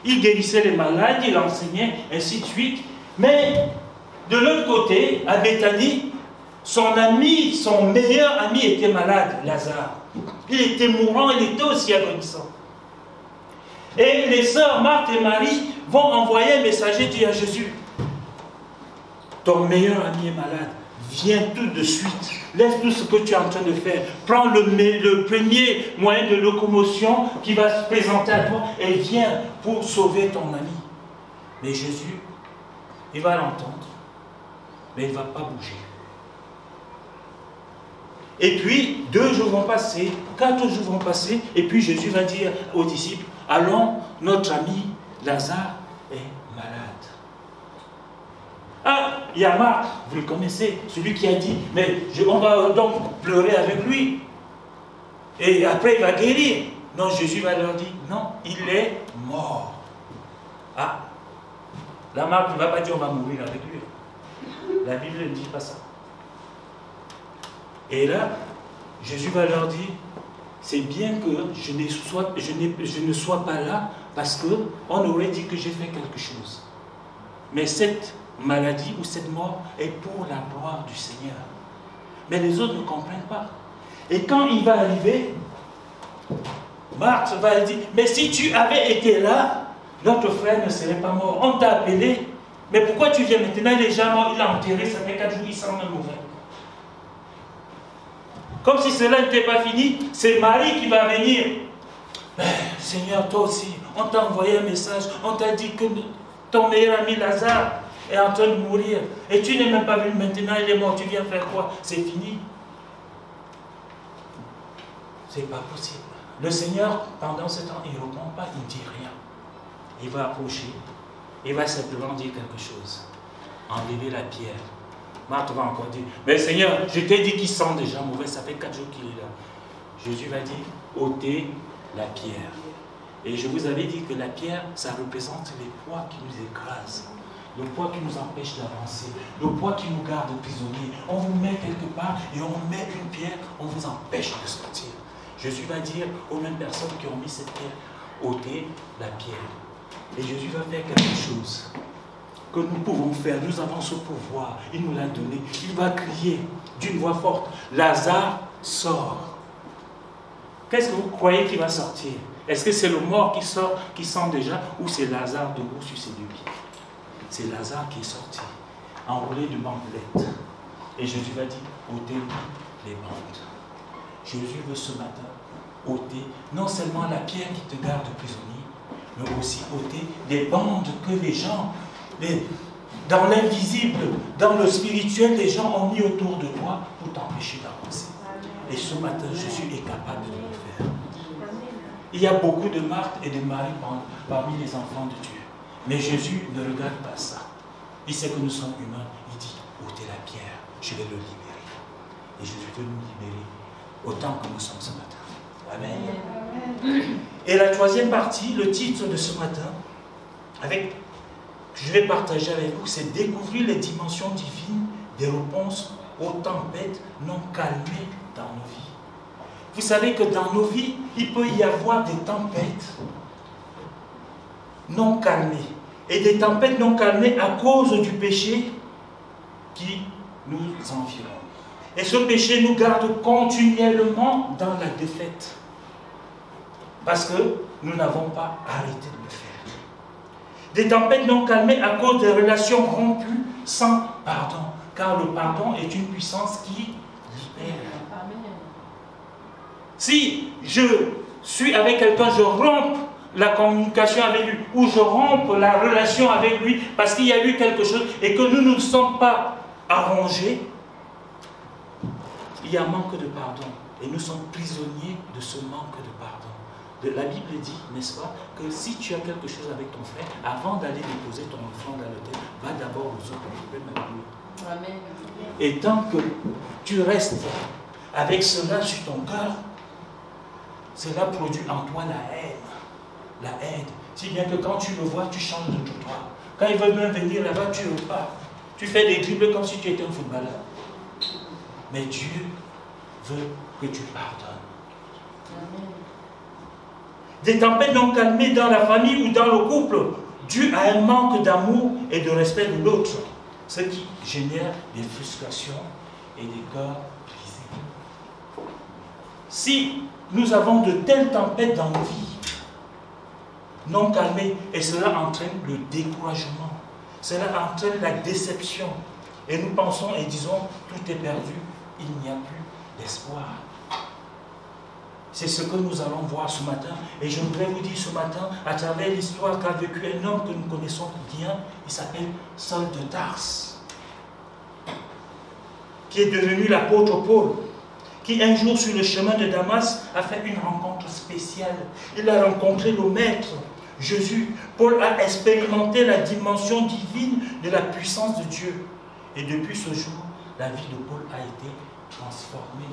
S5: Il guérissait les malades, il enseignait, ainsi de suite. Mais, de l'autre côté, à Béthanie, son ami, son meilleur ami était malade, Lazare. Il était mourant, il était aussi agonissant. Et les sœurs Marthe et Marie vont envoyer un messager dire à Jésus, ton meilleur ami est malade, viens tout de suite, laisse tout ce que tu es en train de faire, prends le premier moyen de locomotion qui va se présenter à toi et viens pour sauver ton ami. Mais Jésus, il va l'entendre, mais il ne va pas bouger. Et puis, 2 jours vont passer, 4 jours vont passer, et puis Jésus va dire aux disciples, allons, notre ami Lazare est malade. Ah, il y a Marc, vous le connaissez, celui qui a dit, mais on va donc pleurer avec lui. Et après il va guérir. Non, Jésus va leur dire, non, il est mort. Ah, la Marc ne va pas dire on va mourir avec lui. La Bible ne dit pas ça. Et là, Jésus va leur dire, c'est bien que je ne sois pas là parce qu'on aurait dit que j'ai fait quelque chose. Mais cette maladie ou cette mort est pour la gloire du Seigneur. Mais les autres ne comprennent pas. Et quand il va arriver, Marthe va dire, mais si tu avais été là, notre frère ne serait pas mort. On t'a appelé, mais pourquoi tu viens maintenant? Il est déjà mort, il a enterré, ça fait 4 jours, il s'en même mourir. Comme si cela n'était pas fini, c'est Marie qui va venir. Mais Seigneur, toi aussi, on t'a envoyé un message, on t'a dit que ton meilleur ami Lazare est en train de mourir. Et tu n'es même pas venu maintenant, il est mort, tu viens faire quoi? C'est fini. C'est pas possible. Le Seigneur, pendant ce temps, il ne répond pas, il ne dit rien. Il va approcher il va simplement dire quelque chose. Enlever la pierre. Marthe va encore dire, mais Seigneur, je t'ai dit qu'il sent déjà mauvais, ça fait 4 jours qu'il est là. Jésus va dire, ôtez la pierre. Et je vous avais dit que la pierre, ça représente les poids qui nous écrasent, le poids qui nous empêche d'avancer, le poids qui nous garde prisonniers. On vous met quelque part et on met une pierre, on vous empêche de sortir. Jésus va dire aux mêmes personnes qui ont mis cette pierre, ôtez la pierre. Et Jésus va faire quelque chose que nous pouvons faire. Nous avons ce pouvoir. Il nous l'a donné. Il va crier d'une voix forte, Lazare, sort. Qu'est-ce que vous croyez qu'il va sortir? Est-ce que c'est le mort qui sort, qui sent déjà, ou c'est Lazare debout sur ses deux pieds? C'est Lazare qui est sorti, enroulé de bandelettes. Et Jésus va dire, ôtez les bandes. Jésus veut ce matin ôter non seulement la pierre qui te garde prisonnier, mais aussi ôter les bandes que les gens, dans l'invisible, dans le spirituel, les gens ont mis autour de toi pour t'empêcher d'avancer. Et ce matin, Jésus est capable de le faire. Il y a beaucoup de Marthe et de Marie parmi les enfants de Dieu. Mais Jésus ne regarde pas ça. Il sait que nous sommes humains. Il dit, ôtez la pierre, je vais le libérer. Et Jésus veut nous libérer autant que nous sommes ce matin. Amen. Et la troisième partie, le titre de ce matin, je vais partager avec vous, c'est découvrir les dimensions divines des réponses aux tempêtes non calmées dans nos vies. Vous savez que dans nos vies, il peut y avoir des tempêtes non calmées. Et des tempêtes non calmées à cause du péché qui nous environne. Et ce péché nous garde continuellement dans la défaite. Parce que nous n'avons pas arrêté de le faire. Des tempêtes non calmées à cause des relations rompues sans pardon. Car le pardon est une puissance qui libère. Si je suis avec quelqu'un, je romps la communication avec lui, ou je romps la relation avec lui parce qu'il y a eu quelque chose et que nous ne nous sommes pas arrangés, il y a un manque de pardon. Et nous sommes prisonniers de ce manque de pardon. La Bible dit, n'est-ce pas, que si tu as quelque chose avec ton frère, avant d'aller déposer ton enfant dans l'autel, va d'abord résoudre le problème avec lui. Amen. Et tant que tu restes avec cela sur ton cœur, cela produit en toi la haine. La haine. Si bien que quand tu le vois, tu changes de trottoir. Quand il veut même venir là-bas, tu repars. Tu fais des dribbles comme si tu étais un footballeur. Mais Dieu veut que tu pardonnes. Amen. Des tempêtes non calmées dans la famille ou dans le couple, dues à un manque d'amour et de respect de l'autre, ce qui génère des frustrations et des cœurs brisés. Si nous avons de telles tempêtes dans nos vies, non calmées, et cela entraîne le découragement, cela entraîne la déception, et nous pensons et disons, tout est perdu, il n'y a plus d'espoir. C'est ce que nous allons voir ce matin. Et je voudrais vous dire ce matin, à travers l'histoire qu'a vécu un homme que nous connaissons bien, il s'appelle Saul de Tarse, qui est devenu l'apôtre Paul, qui un jour sur le chemin de Damas a fait une rencontre spéciale. Il a rencontré le Maître, Jésus. Paul a expérimenté la dimension divine de la puissance de Dieu. Et depuis ce jour, la vie de Paul a été transformée.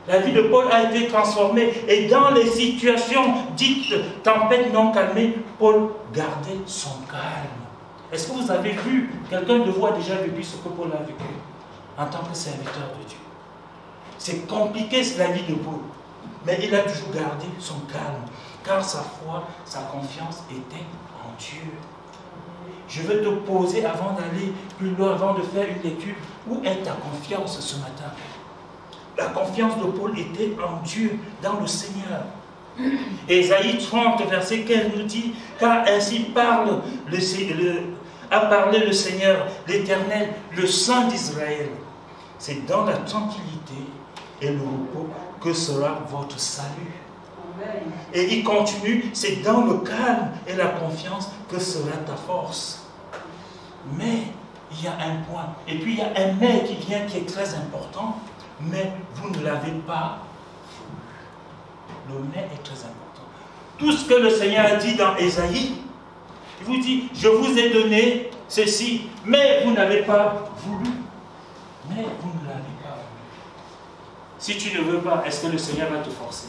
S5: La vie de Paul a été transformée et dans les situations dites tempêtes non calmées, Paul gardait son calme. Est-ce que vous avez vu, quelqu'un de vous a déjà vécu ce que Paul a vécu en tant que serviteur de Dieu? C'est compliqué la vie de Paul, mais il a toujours gardé son calme, car sa foi, sa confiance était en Dieu. Je veux te poser avant d'aller plus loin, avant de faire une lecture, où est ta confiance ce matin? La confiance de Paul était en Dieu, dans le Seigneur. Ésaïe 30, verset 15 nous dit, car ainsi a parlé le Seigneur, l'Éternel, le Saint d'Israël. C'est dans la tranquillité et le repos que sera votre salut. Et il continue, c'est dans le calme et la confiance que sera ta force. Mais il y a un point, et puis il y a un mais qui vient qui est très important. Mais vous ne l'avez pas voulu. Le mais est très important. Tout ce que le Seigneur a dit dans Ésaïe, Il vous dit, je vous ai donné ceci, mais vous n'avez pas voulu. Mais vous ne l'avez pas voulu. Si tu ne veux pas, est-ce que le Seigneur va te forcer?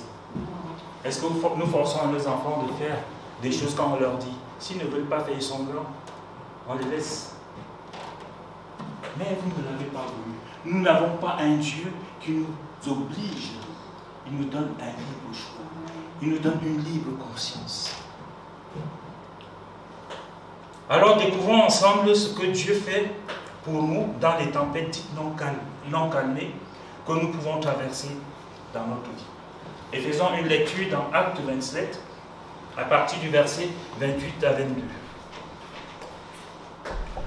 S5: Est-ce que nous forçons nos enfants de faire des choses quand on leur dit? S'ils ne veulent pas faire semblant, on les laisse. Mais vous ne l'avez pas voulu. Nous n'avons pas un Dieu qui nous oblige. Il nous donne un libre choix. Il nous donne une libre conscience. Alors découvrons ensemble ce que Dieu fait pour nous dans les tempêtes dites non calmées que nous pouvons traverser dans notre vie. Et faisons une lecture dans Acte 27 à partir du verset 28 à 22.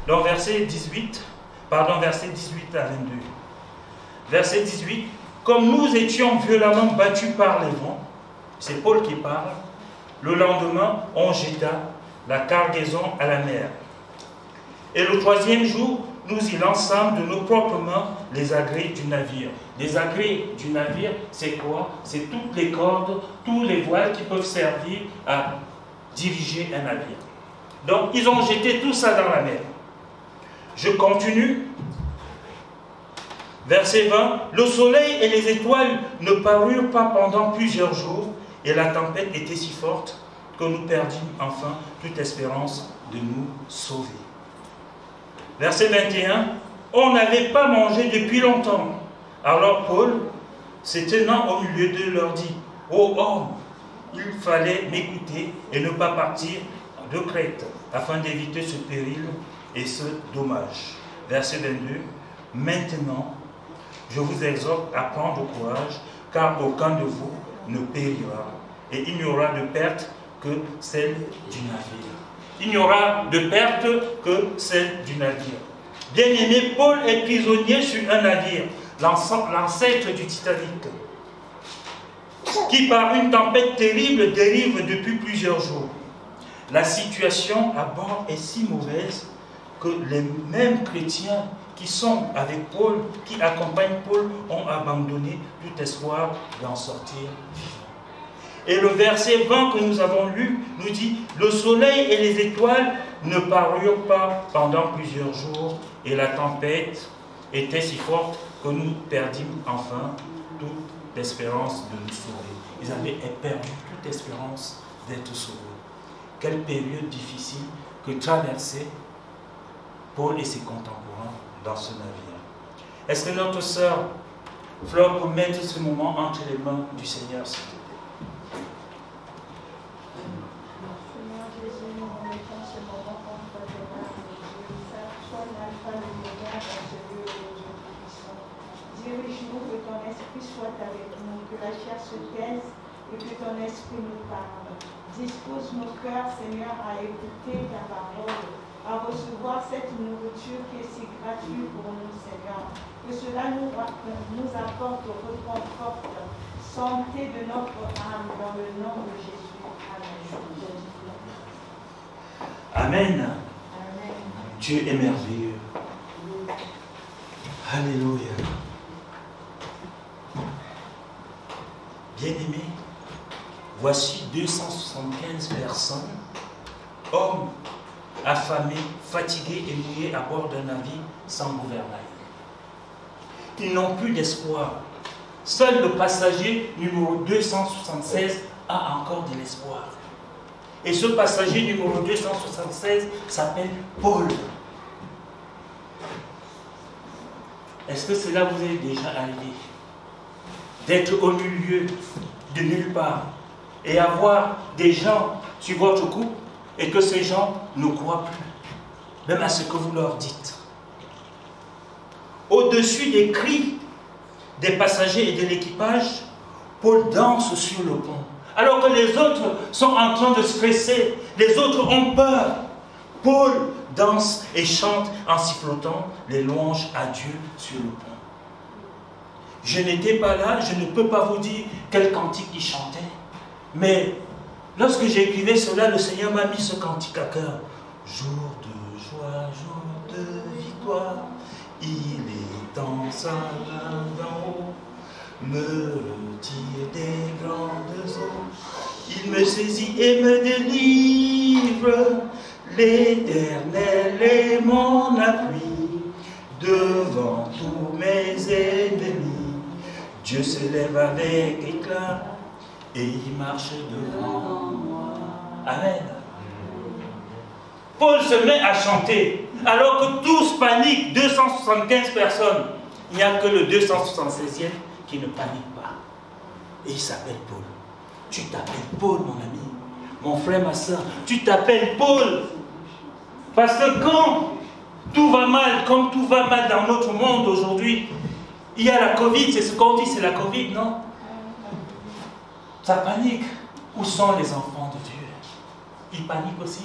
S5: Donc verset 18 à 22. Verset 18. Comme nous étions violemment battus par les vents, c'est Paul qui parle, le lendemain, on jeta la cargaison à la mer. Et le troisième jour, nous y lançâmes de nos propres mains les agrès du navire. Les agrès du navire, c'est quoi? C'est toutes les cordes, tous les voiles qui peuvent servir à diriger un navire. Donc, ils ont jeté tout ça dans la mer. Je continue. Verset 20. Le soleil et les étoiles ne parurent pas pendant plusieurs jours, et la tempête était si forte que nous perdîmes enfin toute espérance de nous sauver. Verset 21. On n'avait pas mangé depuis longtemps. Alors Paul, se tenant au milieu d'eux, leur dit: ô homme, il fallait m'écouter et ne pas partir de Crète, afin d'éviter ce péril et ce dommage. Verset 22. Maintenant, je vous exhorte à prendre courage, car aucun de vous ne périra, et il n'y aura de perte que celle du navire. Il n'y aura de perte que celle du navire. Bien-aimé, Paul est prisonnier sur un navire, l'ancêtre du Titanic, qui par une tempête terrible dérive depuis plusieurs jours. La situation à bord est si mauvaise que les mêmes chrétiens qui sont avec Paul, qui accompagnent Paul, ont abandonné tout espoir d'en sortir vivant. Et le verset 20 que nous avons lu nous dit: le soleil et les étoiles ne parurent pas pendant plusieurs jours, et la tempête était si forte que nous perdîmes enfin toute espérance de nous sauver. Ils avaient perdu toute espérance d'être sauvés. Quelle période difficile que traversaient Paul et ses contemporains dans ce navire. Est-ce que notre sœur Flore peut mettre ce moment entre les mains du Seigneur, s'il te plaît?
S4: Seigneur Jésus, nous remettons ce moment entre tes mains. Sois l'alpha et l'oméga dans ce lieu aujourd'hui puissant. Dirige-nous, que ton esprit soit avec nous, que la chair se taise et que ton esprit nous parle. Dispose nos cœurs, Seigneur, à écouter ta parole, à recevoir cette nourriture qui est si gratuite pour nous, Seigneur. Que cela nous apporte reconfort, santé de notre âme, dans le nom de Jésus.
S5: Amen.
S4: Amen.
S5: Dieu est merveilleux. Alléluia. Bien-aimés, voici 275 personnes, hommes affamés, fatigués et mouillés à bord d'un navire sans gouvernail. Ils n'ont plus d'espoir. Seul le passager numéro 276 a encore de l'espoir. Et ce passager numéro 276 s'appelle Paul. Est-ce que cela vous est déjà arrivé? D'être au milieu de nulle part et avoir des gens sur votre couple et que ces gens ne croient plus, même à ce que vous leur dites. Au-dessus des cris des passagers et de l'équipage, Paul danse sur le pont. Alors que les autres sont en train de stresser, les autres ont peur. Paul danse et chante en sifflotant les louanges à Dieu sur le pont. Je n'étais pas là, je ne peux pas vous dire quel cantique il chantait. Mais lorsque j'écrivais cela, le Seigneur m'a mis ce cantique à cœur. Jour de joie, jour de victoire, il est dans sa main d'en haut, me retire des grandes eaux. Il me saisit et me délivre, L'Éternel est mon appui devant tous mes ennemis. Dieu se lève avec éclat et il marche devant moi. Amen. Paul se met à chanter alors que tous paniquent, 275 personnes. Il n'y a que le 276e qui ne panique pas. Et il s'appelle Paul. Tu t'appelles Paul, mon ami, mon frère, ma soeur. Tu t'appelles Paul. Parce que quand tout va mal, comme tout va mal dans notre monde aujourd'hui, il y a la Covid, c'est ce qu'on dit, c'est la Covid, non? Ça panique. Où sont les enfants de Dieu? Ils paniquent aussi.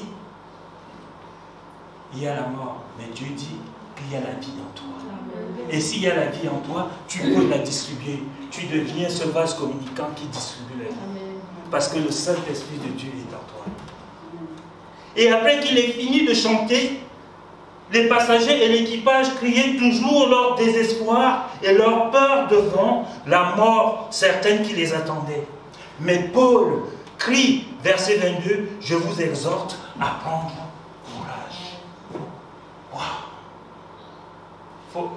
S5: Il y a la mort, mais Dieu dit qu'il y a la vie en toi. Et s'il y a la vie en toi, tu peux la distribuer. Tu deviens ce vase communicant qui distribue la vie. Parce que le Saint-Esprit de Dieu est en toi. Et après qu'il ait fini de chanter, les passagers et l'équipage criaient toujours leur désespoir et leur peur devant la mort certaine qui les attendait. Mais Paul crie, verset 22, « Je vous exhorte à prendre courage. » Wow. Il faut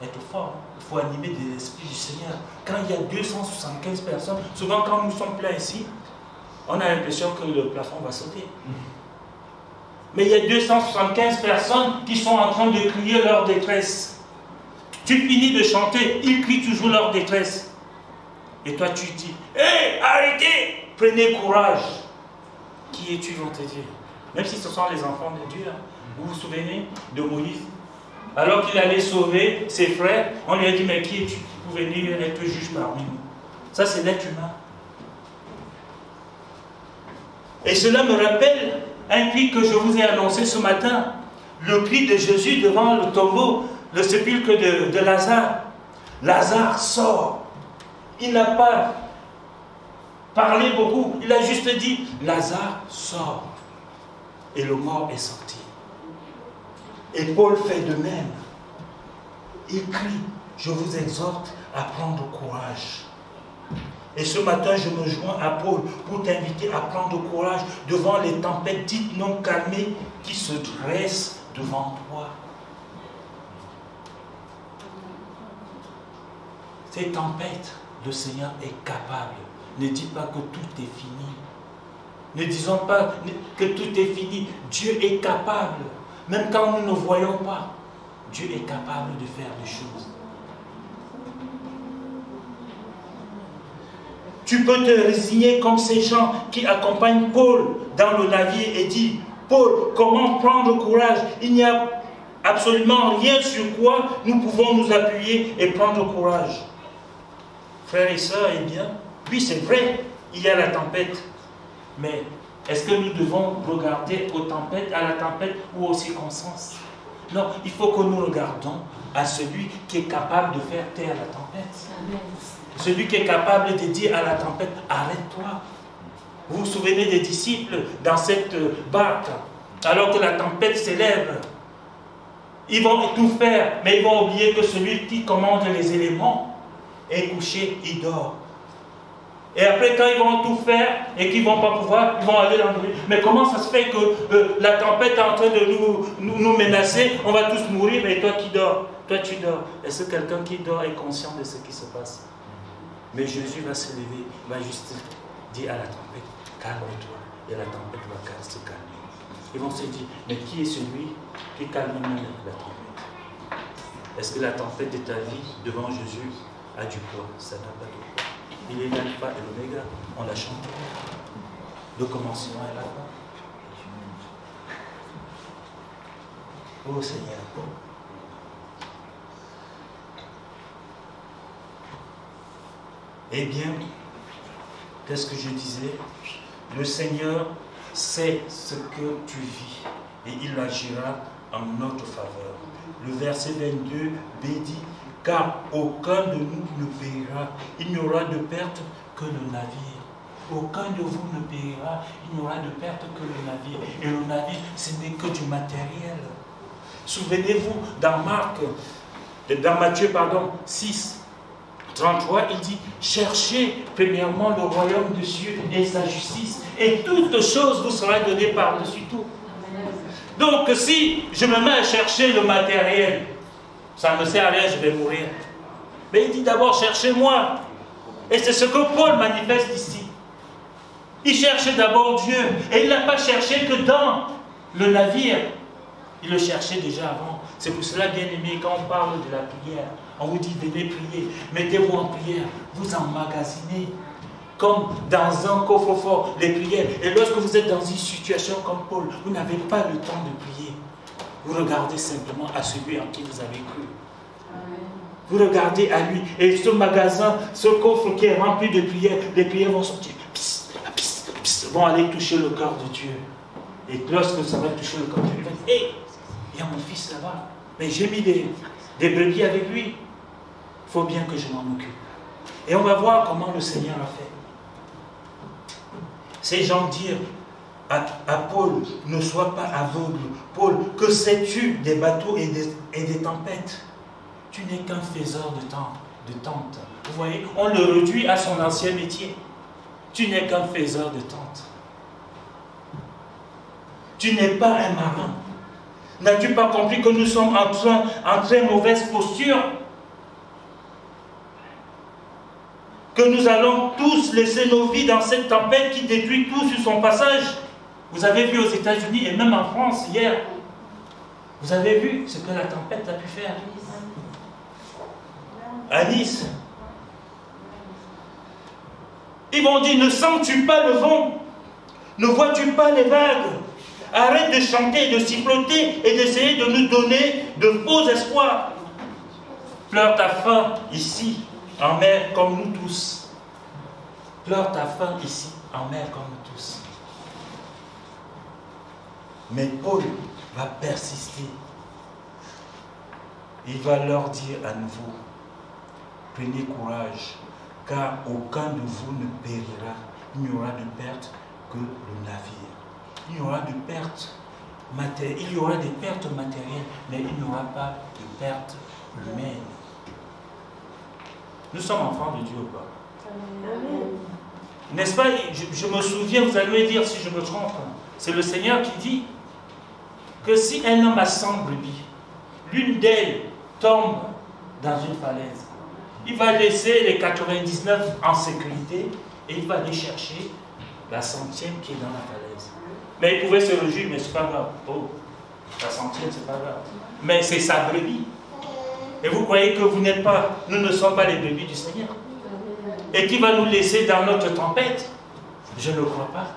S5: être fort, il faut animer des esprits du Seigneur. Quand il y a 275 personnes, souvent quand nous sommes pleins ici, on a l'impression que le plafond va sauter. Mais il y a 275 personnes qui sont en train de crier leur détresse. Tu finis de chanter, ils crient toujours leur détresse. Et toi tu dis, hé, arrêtez, prenez courage. Qui es-tu, vont te dire? Même si ce sont les enfants de Dieu. Hein. Vous vous souvenez de Moïse? Alors qu'il allait sauver ses frères, on lui a dit, mais qui es-tu pour venir être juge parmi nous? Ça, c'est l'être humain. Et cela me rappelle un cri que je vous ai annoncé ce matin. Le cri de Jésus devant le tombeau, le sépulcre de Lazare. Lazare sort. Il n'a pas parlé beaucoup. Il a juste dit, Lazare sort. Et le mort est sorti. Et Paul fait de même. Il crie, je vous exhorte à prendre courage. Et ce matin, je me joins à Paul pour t'inviter à prendre courage devant les tempêtes dites non calmées qui se dressent devant toi. Ces tempêtes, le Seigneur est capable. Ne dis pas que tout est fini. Ne disons pas que tout est fini. Dieu est capable. Même quand nous ne voyons pas, Dieu est capable de faire des choses. Tu peux te résigner comme ces gens qui accompagnent Paul dans le navire et disent, Paul, comment prendre courage? Il n'y a absolument rien sur quoi nous pouvons nous appuyer et prendre courage. Frères et sœurs, eh bien, oui, c'est vrai, il y a la tempête. Mais est-ce que nous devons regarder aux tempêtes, à la tempête ou aux circonstances? Non, il faut que nous regardons à celui qui est capable de faire taire la tempête. Amen. Celui qui est capable de dire à la tempête, arrête-toi. Vous vous souvenez des disciples dans cette barque, alors que la tempête s'élève. Ils vont tout faire, mais ils vont oublier que celui qui commande les éléments est couché, il dort. Et après, quand ils vont tout faire et qu'ils ne vont pas pouvoir, ils vont aller dans le bruit. Mais comment ça se fait que la tempête est en train de nous menacer? On va tous mourir, mais toi qui dors, toi tu dors. Est-ce que quelqu'un qui dort est conscient de ce qui se passe? Mais Jésus va se lever, va juste dire à la tempête, calme-toi. Et la tempête va se calmer. Ils vont se dire, mais qui est celui qui calme la tempête? Est-ce que la tempête de ta vie devant Jésus a du poids? Ça n'a pas de poids. Il est l'alpha et l'oméga, on l'a chanté. Le commencement est là. Oh Seigneur. Eh bien, qu'est-ce que je disais? Le Seigneur sait ce que tu vis et il agira en notre faveur. Le verset 22b dit, car aucun de nous ne périra, il n'y aura de perte que le navire. Aucun de vous ne périra, il n'y aura de perte que le navire. Et le navire, ce n'est que du matériel. Souvenez-vous, dans Matthieu 6, 33, il dit, cherchez premièrement le royaume de Dieu et sa justice, et toutes choses vous seront données par-dessus tout. Donc si je me mets à chercher le matériel, ça ne me sert à rien, je vais mourir. Mais il dit d'abord, cherchez-moi. Et c'est ce que Paul manifeste ici. Il cherchait d'abord Dieu. Et il n'a pas cherché que dans le navire. Il le cherchait déjà avant. C'est pour cela, bien aimé, quand on parle de la prière, on vous dit venez prier, mettez-vous en prière, vous emmagasinez comme dans un coffre-fort les prières. Et lorsque vous êtes dans une situation comme Paul, vous n'avez pas le temps de prier. Vous regardez simplement à celui en qui vous avez cru. Vous regardez à lui. Et ce magasin, ce coffre qui est rempli de prières, les prières vont sortir, vont aller toucher le cœur de Dieu. Et lorsque ça va toucher le cœur de Dieu, il va dire, hé, il y a mon fils là-bas. Mais j'ai mis des brebis avec lui. Il faut bien que je m'en occupe. Et on va voir comment le Seigneur a fait. Ces gens dirent à Paul, ne sois pas aveugle. Paul, que sais-tu des bateaux et des tempêtes? Tu n'es qu'un faiseur de tentes. Vous voyez, on le réduit à son ancien métier. Tu n'es qu'un faiseur de tentes. Tu n'es pas un marin. N'as-tu pas compris que nous sommes en très mauvaise posture? Que nous allons tous laisser nos vies dans cette tempête qui détruit tout sur son passage. Vous avez vu aux États-Unis et même en France hier, vous avez vu ce que la tempête a pu faire à Nice. Ils vont dire, ne sens-tu pas le vent? Ne vois-tu pas les vagues? Arrête de chanter, de siffloter et d'essayer de nous donner de faux espoirs. Pleure ta faim ici, en mer, comme nous tous. Pleure ta faim ici, en mer, comme nous tous. Mais Paul va persister. Il va leur dire à nouveau, prenez courage, car aucun de vous ne périra. Il n'y aura de perte que le navire. Il y aura de pertes matérielles, il y aura des pertes matérielles, mais il n'y aura pas de pertes humaines. Nous sommes enfants de Dieu ou pas? N'est-ce pas? Je me souviens, vous allez me dire si je me trompe, c'est le Seigneur qui dit que si un homme a 100 brebis, l'une d'elles tombe dans une falaise, il va laisser les 99 en sécurité et il va aller chercher la 100e qui est dans la falaise. Mais il pouvait se réjouir, mais ce n'est pas grave. Oh, la 100e, c'est pas grave. Mais c'est sa brebis. Et vous croyez que vous n'êtes pas, nous ne sommes pas les brebis du Seigneur? Et qui va nous laisser dans notre tempête? Je ne crois pas.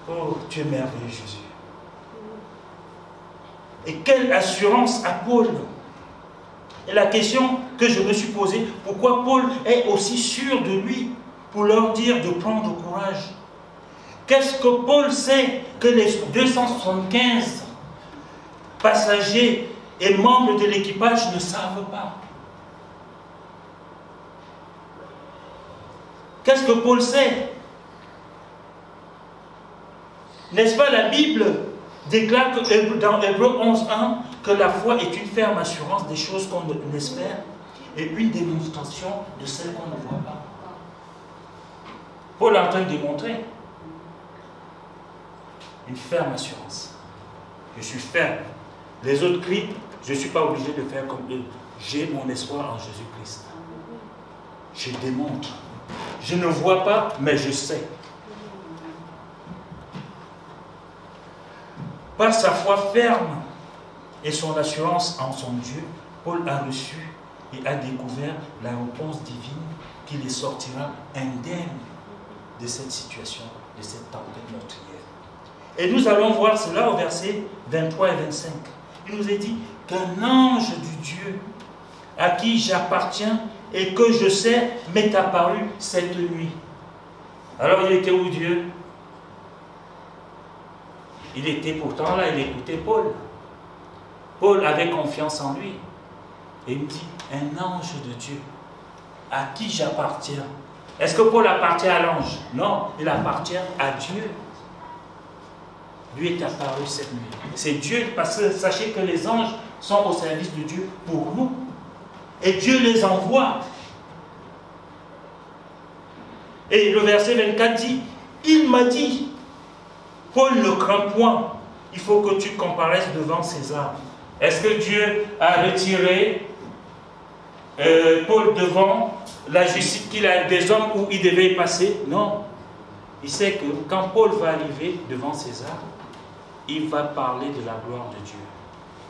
S5: Oh, tu es merveilleux, Jésus. Et quelle assurance à Paul? Et la question que je me suis posée, pourquoi Paul est aussi sûr de lui pour leur dire de prendre courage? Qu'est-ce que Paul sait que les 275 passagers et membres de l'équipage ne savent pas? Qu'est-ce que Paul sait? N'est-ce pas la Bible déclare que, dans Hébreux 11:1 que la foi est une ferme assurance des choses qu'on espère et une démonstration de celles qu'on ne voit pas. Paul est en train de démontrer une ferme assurance. Je suis ferme. Les autres crient, je ne suis pas obligé de faire comme eux. J'ai mon espoir en Jésus-Christ. Je démontre. Je ne vois pas, mais je sais. Par sa foi ferme et son assurance en son Dieu, Paul a reçu et a découvert la réponse divine qui les sortira indemnes de cette situation, de cette tempête meurtrière. Et nous allons voir cela au verset 23 et 25. Il nous est dit qu'un ange du Dieu à qui j'appartiens et que je sais m'est apparu cette nuit. Alors il était où Dieu? Il était pourtant là, il écoutait Paul. Paul avait confiance en lui. Et il me dit, un ange de Dieu à qui j'appartiens. Est-ce que Paul appartient à l'ange? Non, il appartient à Dieu. Lui est apparu cette nuit. C'est Dieu, parce que sachez que les anges sont au service de Dieu pour nous. Et Dieu les envoie. Et le verset 24 dit, il m'a dit, Paul ne craint point, il faut que tu comparaisses devant César. Est-ce que Dieu a retiré Paul devant la justice qu'il a des hommes où il devait y passer? Non. Il sait que quand Paul va arriver devant César, il va parler de la gloire de Dieu.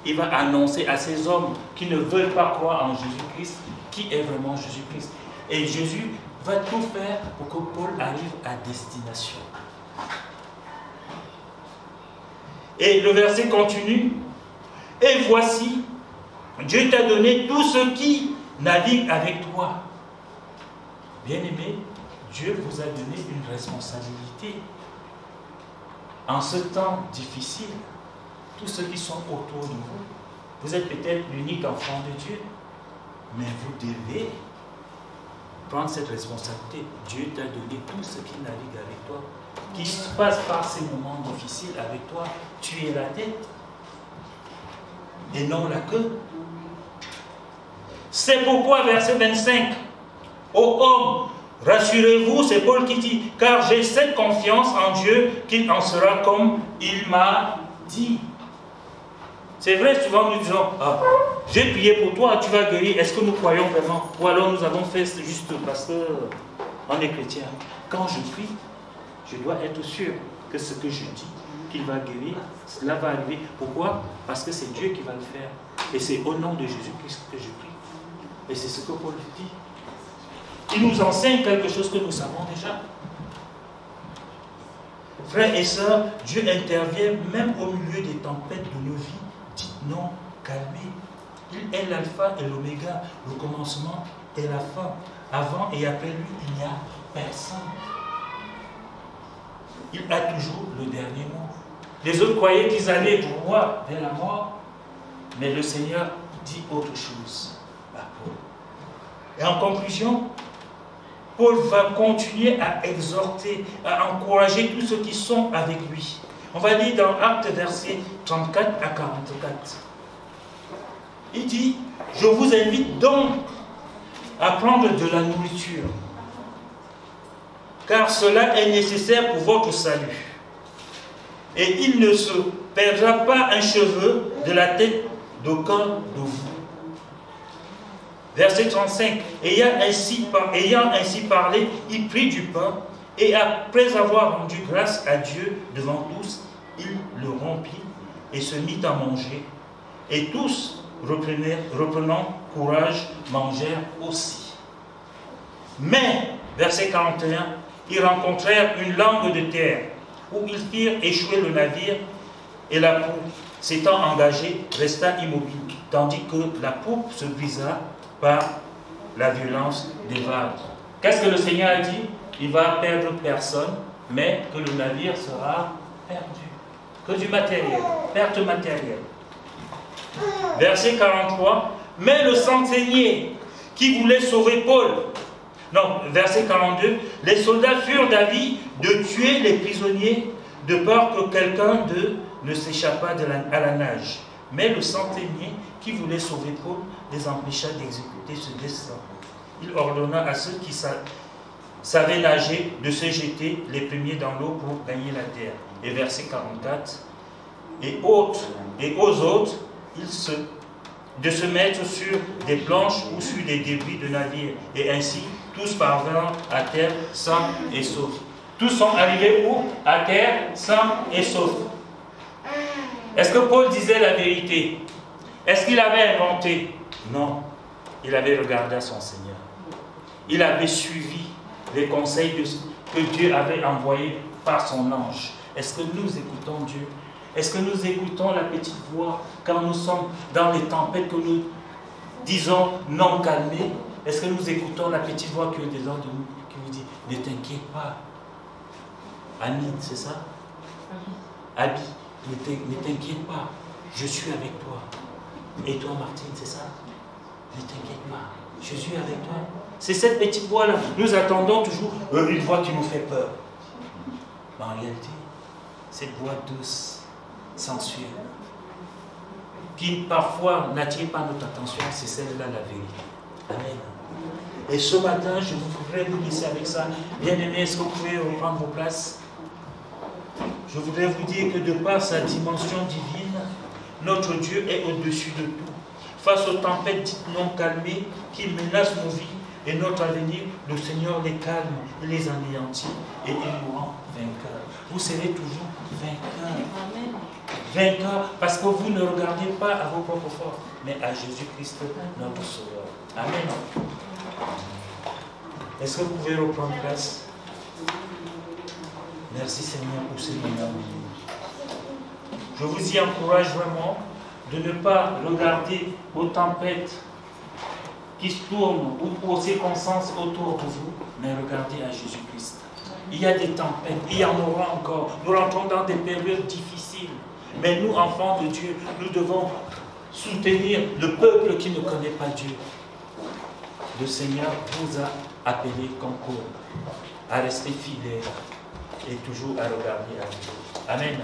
S5: Il va annoncer à ces hommes qui ne veulent pas croire en Jésus-Christ qui est vraiment Jésus-Christ. Et Jésus va tout faire pour que Paul arrive à destination. Et le verset continue. Et voici, Dieu t'a donné tous ceux qui naviguent avec toi. Bien-aimé, Dieu vous a donné une responsabilité. En ce temps difficile, tous ceux qui sont autour de vous, vous êtes peut-être l'unique enfant de Dieu, mais vous devez prendre cette responsabilité. Dieu t'a donné tous ceux qui naviguent avec toi, qui passent par ces moments difficiles avec toi. Tu es la tête et non la queue. C'est pourquoi, verset 25, ô homme, rassurez-vous, c'est Paul qui dit, car j'ai cette confiance en Dieu qu'il en sera comme il m'a dit. C'est vrai, souvent nous disons, ah, j'ai prié pour toi, tu vas guérir. Est-ce que nous croyons vraiment? Ou alors nous avons fait juste parce qu'on est chrétien. Quand je prie, je dois être sûr que ce que je dis, qu'il va guérir, cela va arriver. Pourquoi? Parce que c'est Dieu qui va le faire. Et c'est au nom de Jésus-Christ que je prie. Et c'est ce que Paul dit. Il nous enseigne quelque chose que nous savons déjà. Frères et sœurs, Dieu intervient même au milieu des tempêtes de nos vies. Dites non, calmez. Il est l'alpha et l'oméga, le commencement et la fin. Avant et après lui, il n'y a personne. Il a toujours le dernier mot. Les autres croyaient qu'ils allaient droit vers la mort, mais le Seigneur dit autre chose à Paul. Et en conclusion, Paul va continuer à exhorter, à encourager tous ceux qui sont avec lui. On va lire dans Actes versets 34 à 44. Il dit, je vous invite donc à prendre de la nourriture, car cela est nécessaire pour votre salut. Et il ne se perdra pas un cheveu de la tête d'aucun de vous. Verset 35. Ayant ainsi parlé, il prit du pain, et après avoir rendu grâce à Dieu devant tous, il le rompit et se mit à manger. Et tous, reprenant courage, mangèrent aussi. Mais, verset 41, ils rencontrèrent une langue de terre, où ils firent échouer le navire, et la poupe, s'étant engagée, resta immobile, tandis que la poupe se brisa par la violence des vagues. Qu'est-ce que le Seigneur a dit? Il va perdre personne, mais que le navire sera perdu. Que du matériel, perte matérielle. Verset 43. Mais le centenier qui voulait sauver Paul, non, verset 42, les soldats furent d'avis de tuer les prisonniers de peur que quelqu'un d'eux ne s'échappât à la nage. Mais le centenier qui voulait sauver Paul les empêcha d'exécuter ce dessein. Il ordonna à ceux qui savaient nager de se jeter les premiers dans l'eau pour gagner la terre. Et verset 44, et aux autres, de se mettre sur des planches ou sur des débris de navires. Et ainsi, tous parvinrent à terre sains et saufs. Tous sont arrivés où? À terre, sains et saufs. Est-ce que Paul disait la vérité? Est-ce qu'il avait inventé? Non. Il avait regardé à son Seigneur. Il avait suivi les conseils que Dieu avait envoyés par son ange. Est-ce que nous écoutons Dieu? Est-ce que nous écoutons la petite voix quand nous sommes dans les tempêtes que nous disons non calmez? Est-ce que nous écoutons la petite voix qui est dedans de nous, qui nous dit ne t'inquiète pas? Annie, c'est ça? Abby, ne t'inquiète pas, je suis avec toi. Et toi, Martine, c'est ça? Ne t'inquiète pas, je suis avec toi. C'est cette petite voix-là. Nous attendons toujours une voix qui nous fait peur. Mais en réalité, cette voix douce, sensuelle, qui parfois n'attire pas notre attention, c'est celle-là la vérité. Amen. Et ce matin, je voudrais vous laisser avec ça. Bien-aimés, est-ce que vous pouvez reprendre vos places? je voudrais vous dire que de par sa dimension divine, notre Dieu est au-dessus de tout. Face aux tempêtes dites non calmées qui menacent nos vies et notre avenir, le Seigneur les calme, il les anéantit et il nous rend vainqueurs. Vous serez toujours vainqueurs. Vainqueurs parce que vous ne regardez pas à vos propres forces, mais à Jésus-Christ, notre Sauveur. Amen. Est-ce que vous pouvez reprendre place? Merci Seigneur pour ce moment. Je vous y encourage vraiment de ne pas regarder aux tempêtes qui se tournent ou aux circonstances autour de vous, mais regardez à Jésus-Christ. Il y a des tempêtes, il y en aura encore. Nous rentrons dans des périodes difficiles. Mais nous, enfants de Dieu, nous devons soutenir le peuple qui ne connaît pas Dieu. Le Seigneur vous a appelé comme corps à rester fidèle et toujours à regarder à Dieu. Amen.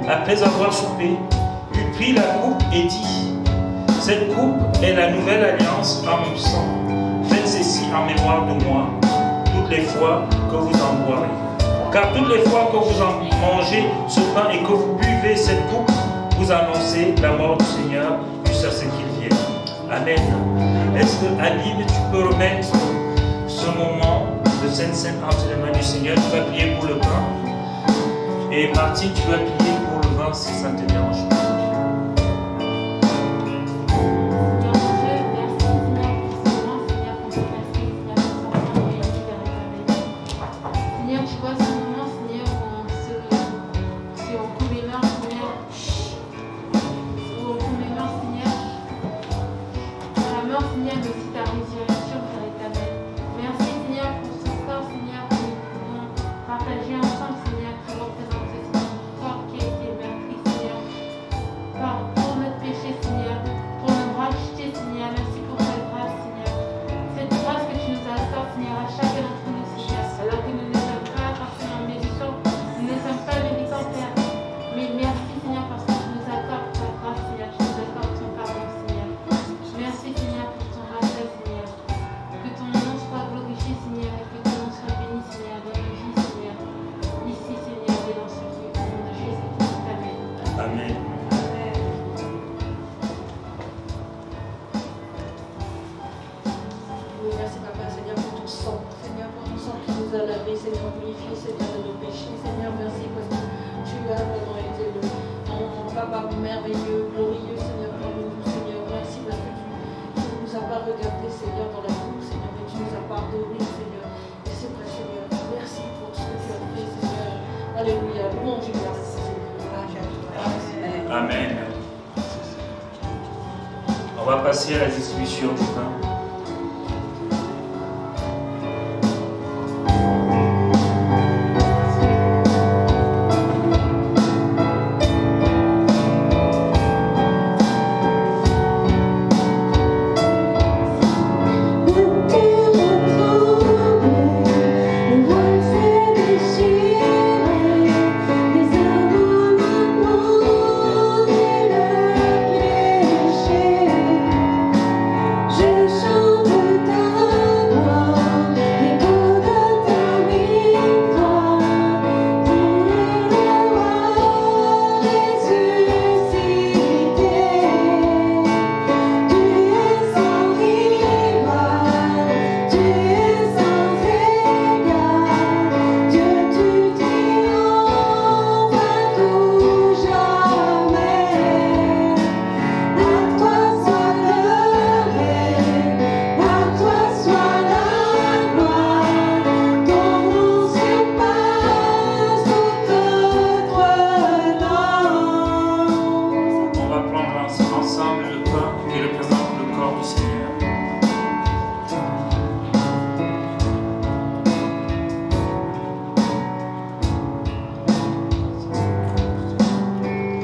S5: Après avoir soupé, il prit la coupe et dit: cette coupe est la nouvelle alliance en mon sang. Faites ceci en mémoire de moi, toutes les fois que vous en boirez. Car toutes les fois que vous en mangez ce pain et que vous buvez cette coupe, vous annoncez la mort du Seigneur jusqu'à ce qu'il vienne. Amen. Est-ce que Aline, tu peux remettre ce moment de Sainte Seine entre les mains du Seigneur? Tu vas prier pour le pain. Et Martine, tu vas prier pour le vin si ça te dérange pas.
S7: Seigneur, tu vois ce moment, Seigneur, où on commémore, Seigneur, la mort, Seigneur, mais aussi ta résurrection, Père éternel. Merci, Seigneur, pour ce corps, Seigneur, que nous pouvons partager ensemble, Seigneur, qui représente ce corps qui a été meurtri, Seigneur.
S5: On va passer à la distribution du pain.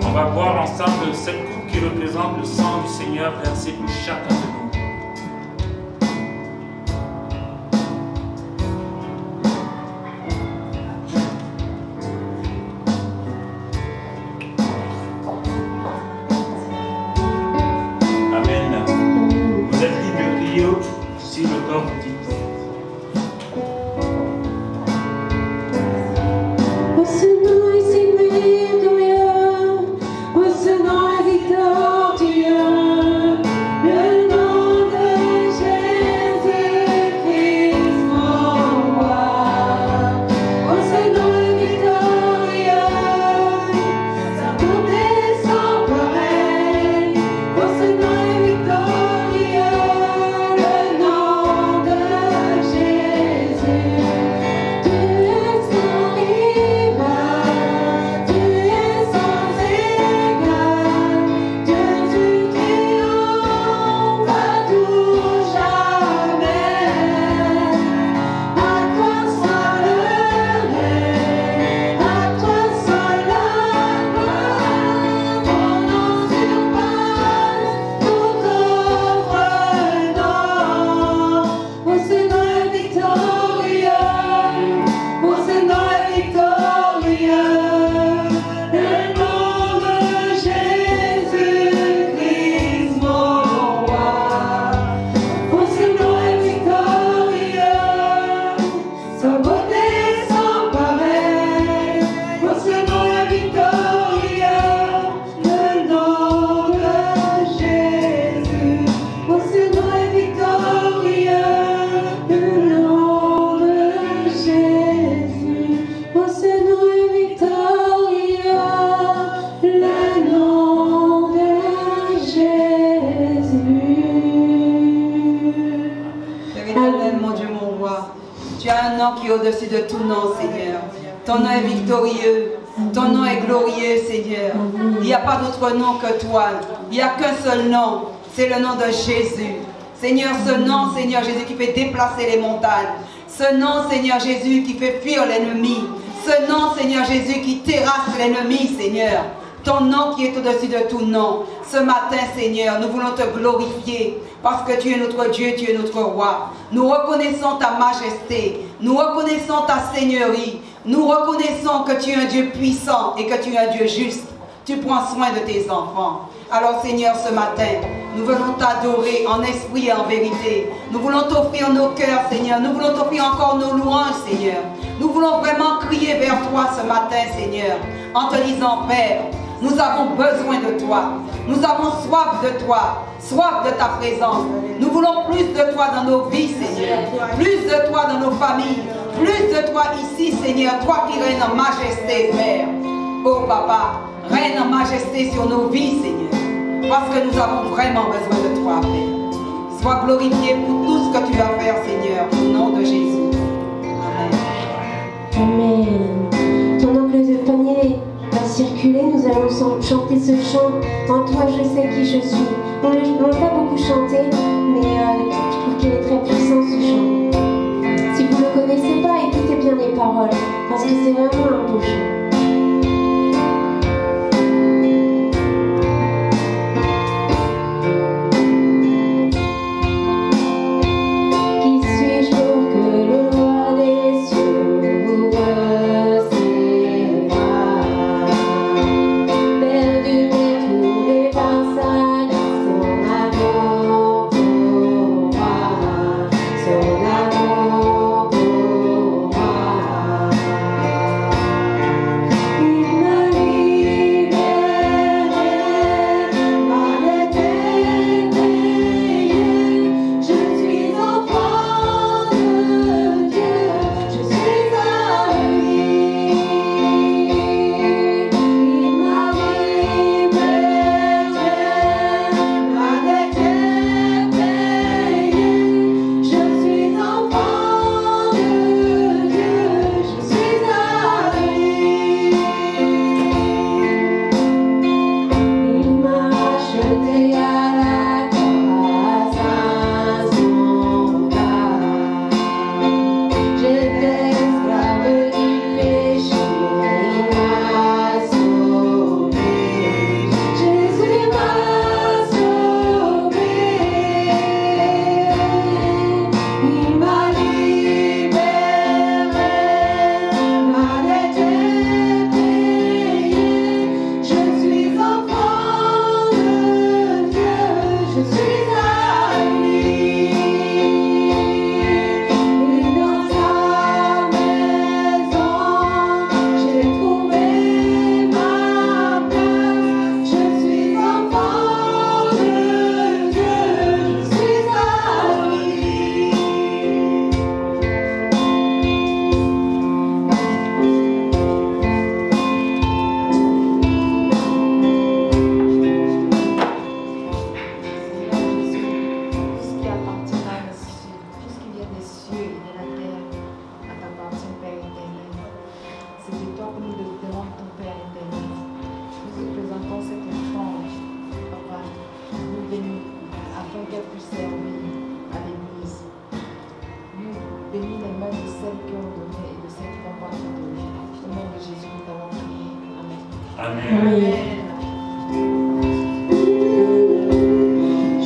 S5: On va boire ensemble cette coupe qui représente le sang du Seigneur versé pour chacun de nous. Amen. Vous êtes libre de prier si le corps vous dit.
S2: Qui est au-dessus de tout nom, Seigneur. Ton nom est victorieux, ton nom est glorieux, Seigneur. Il n'y a pas d'autre nom que toi. Il n'y a qu'un seul nom, c'est le nom de Jésus. Seigneur, ce nom, Seigneur Jésus, qui fait déplacer les montagnes. Ce nom, Seigneur Jésus, qui fait fuir l'ennemi. Ce nom, Seigneur Jésus, qui terrasse l'ennemi, Seigneur. Ton nom qui est au-dessus de tout nom. Ce matin, Seigneur, nous voulons te glorifier parce que tu es notre Dieu, tu es notre roi. Nous reconnaissons ta majesté, nous reconnaissons ta seigneurie, nous reconnaissons que tu es un Dieu puissant et que tu es un Dieu juste. Tu prends soin de tes enfants. Alors, Seigneur, ce matin, nous voulons t'adorer en esprit et en vérité. Nous voulons t'offrir nos cœurs, Seigneur. Nous voulons t'offrir encore nos louanges, Seigneur. Nous voulons vraiment crier vers toi ce matin, Seigneur, en te disant, Père, nous avons besoin de toi. Nous avons soif de toi, soif de ta présence. Nous voulons plus de toi dans nos vies, Seigneur. Plus de toi dans nos familles. Plus de toi ici, Seigneur. Toi qui règnes en majesté, Père. Oh, Papa, règne en majesté sur nos vies, Seigneur. Parce que nous avons vraiment besoin de toi, Père. Sois glorifié pour tout ce que tu vas faire, Seigneur. Au nom de Jésus. Amen.
S1: Amen. Pendant que le panier va circuler. reculer, nous allons chanter ce chant. En toi, je sais qui je suis. On l'a pas beaucoup chanté, mais je trouve qu'il est très puissant ce chant. Si vous ne le connaissez pas, écoutez bien les paroles, parce que c'est vraiment un beau chant.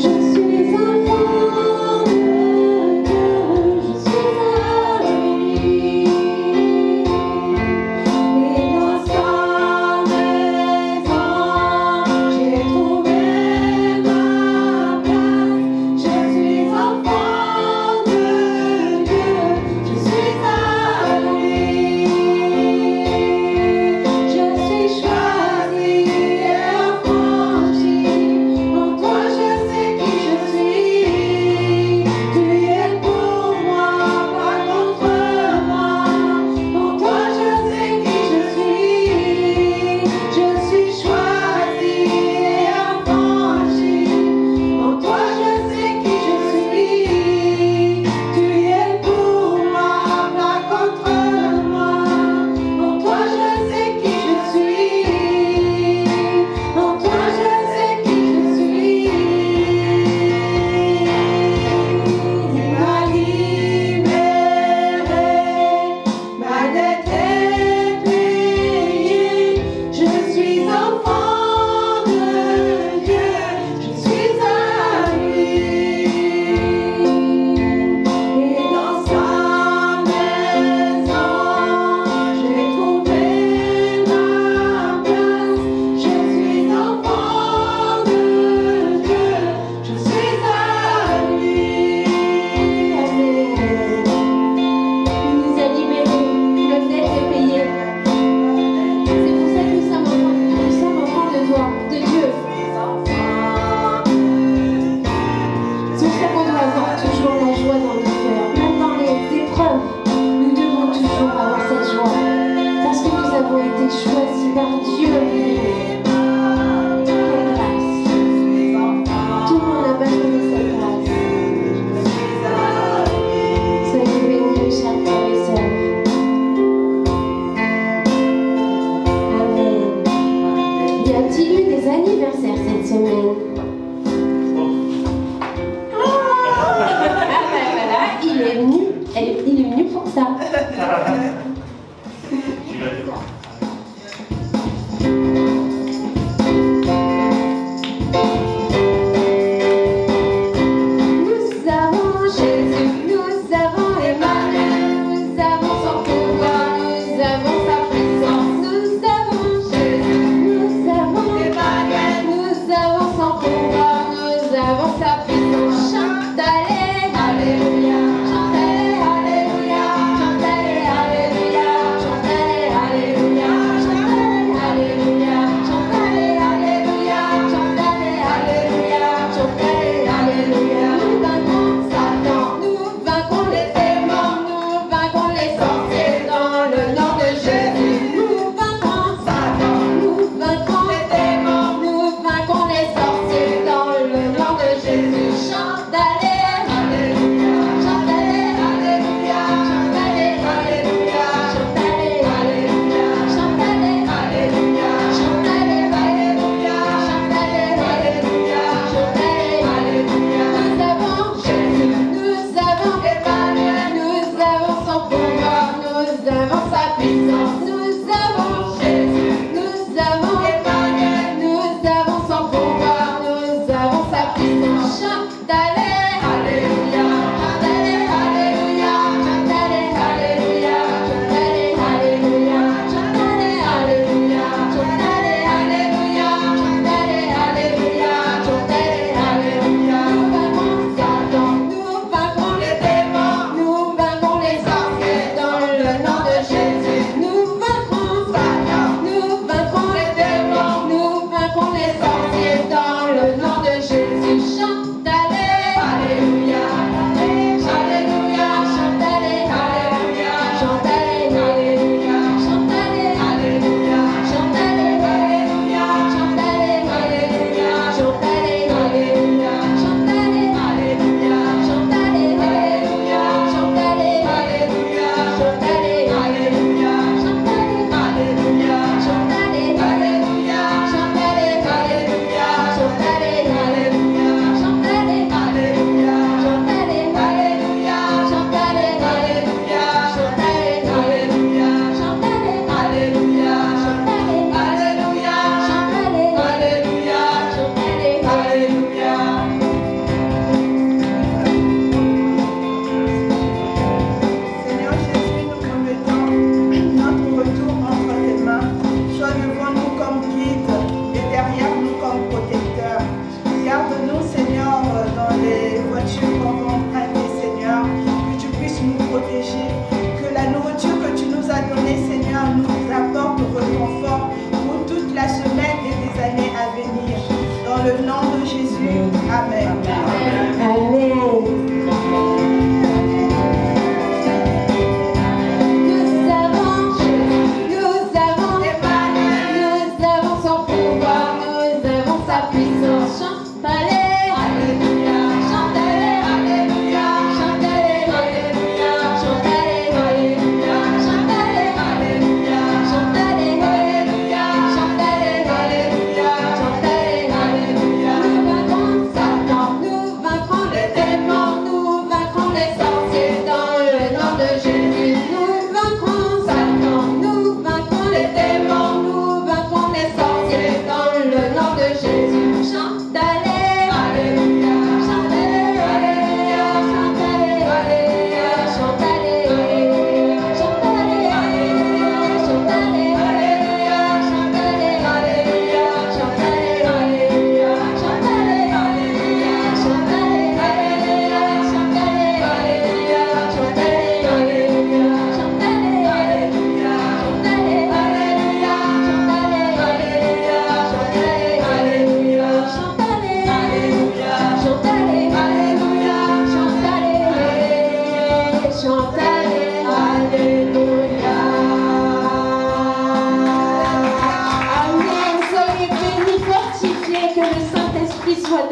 S8: Je suis choisi.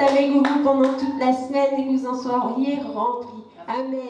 S1: avec vous pendant toute la semaine et que vous en soyez remplis. Amen.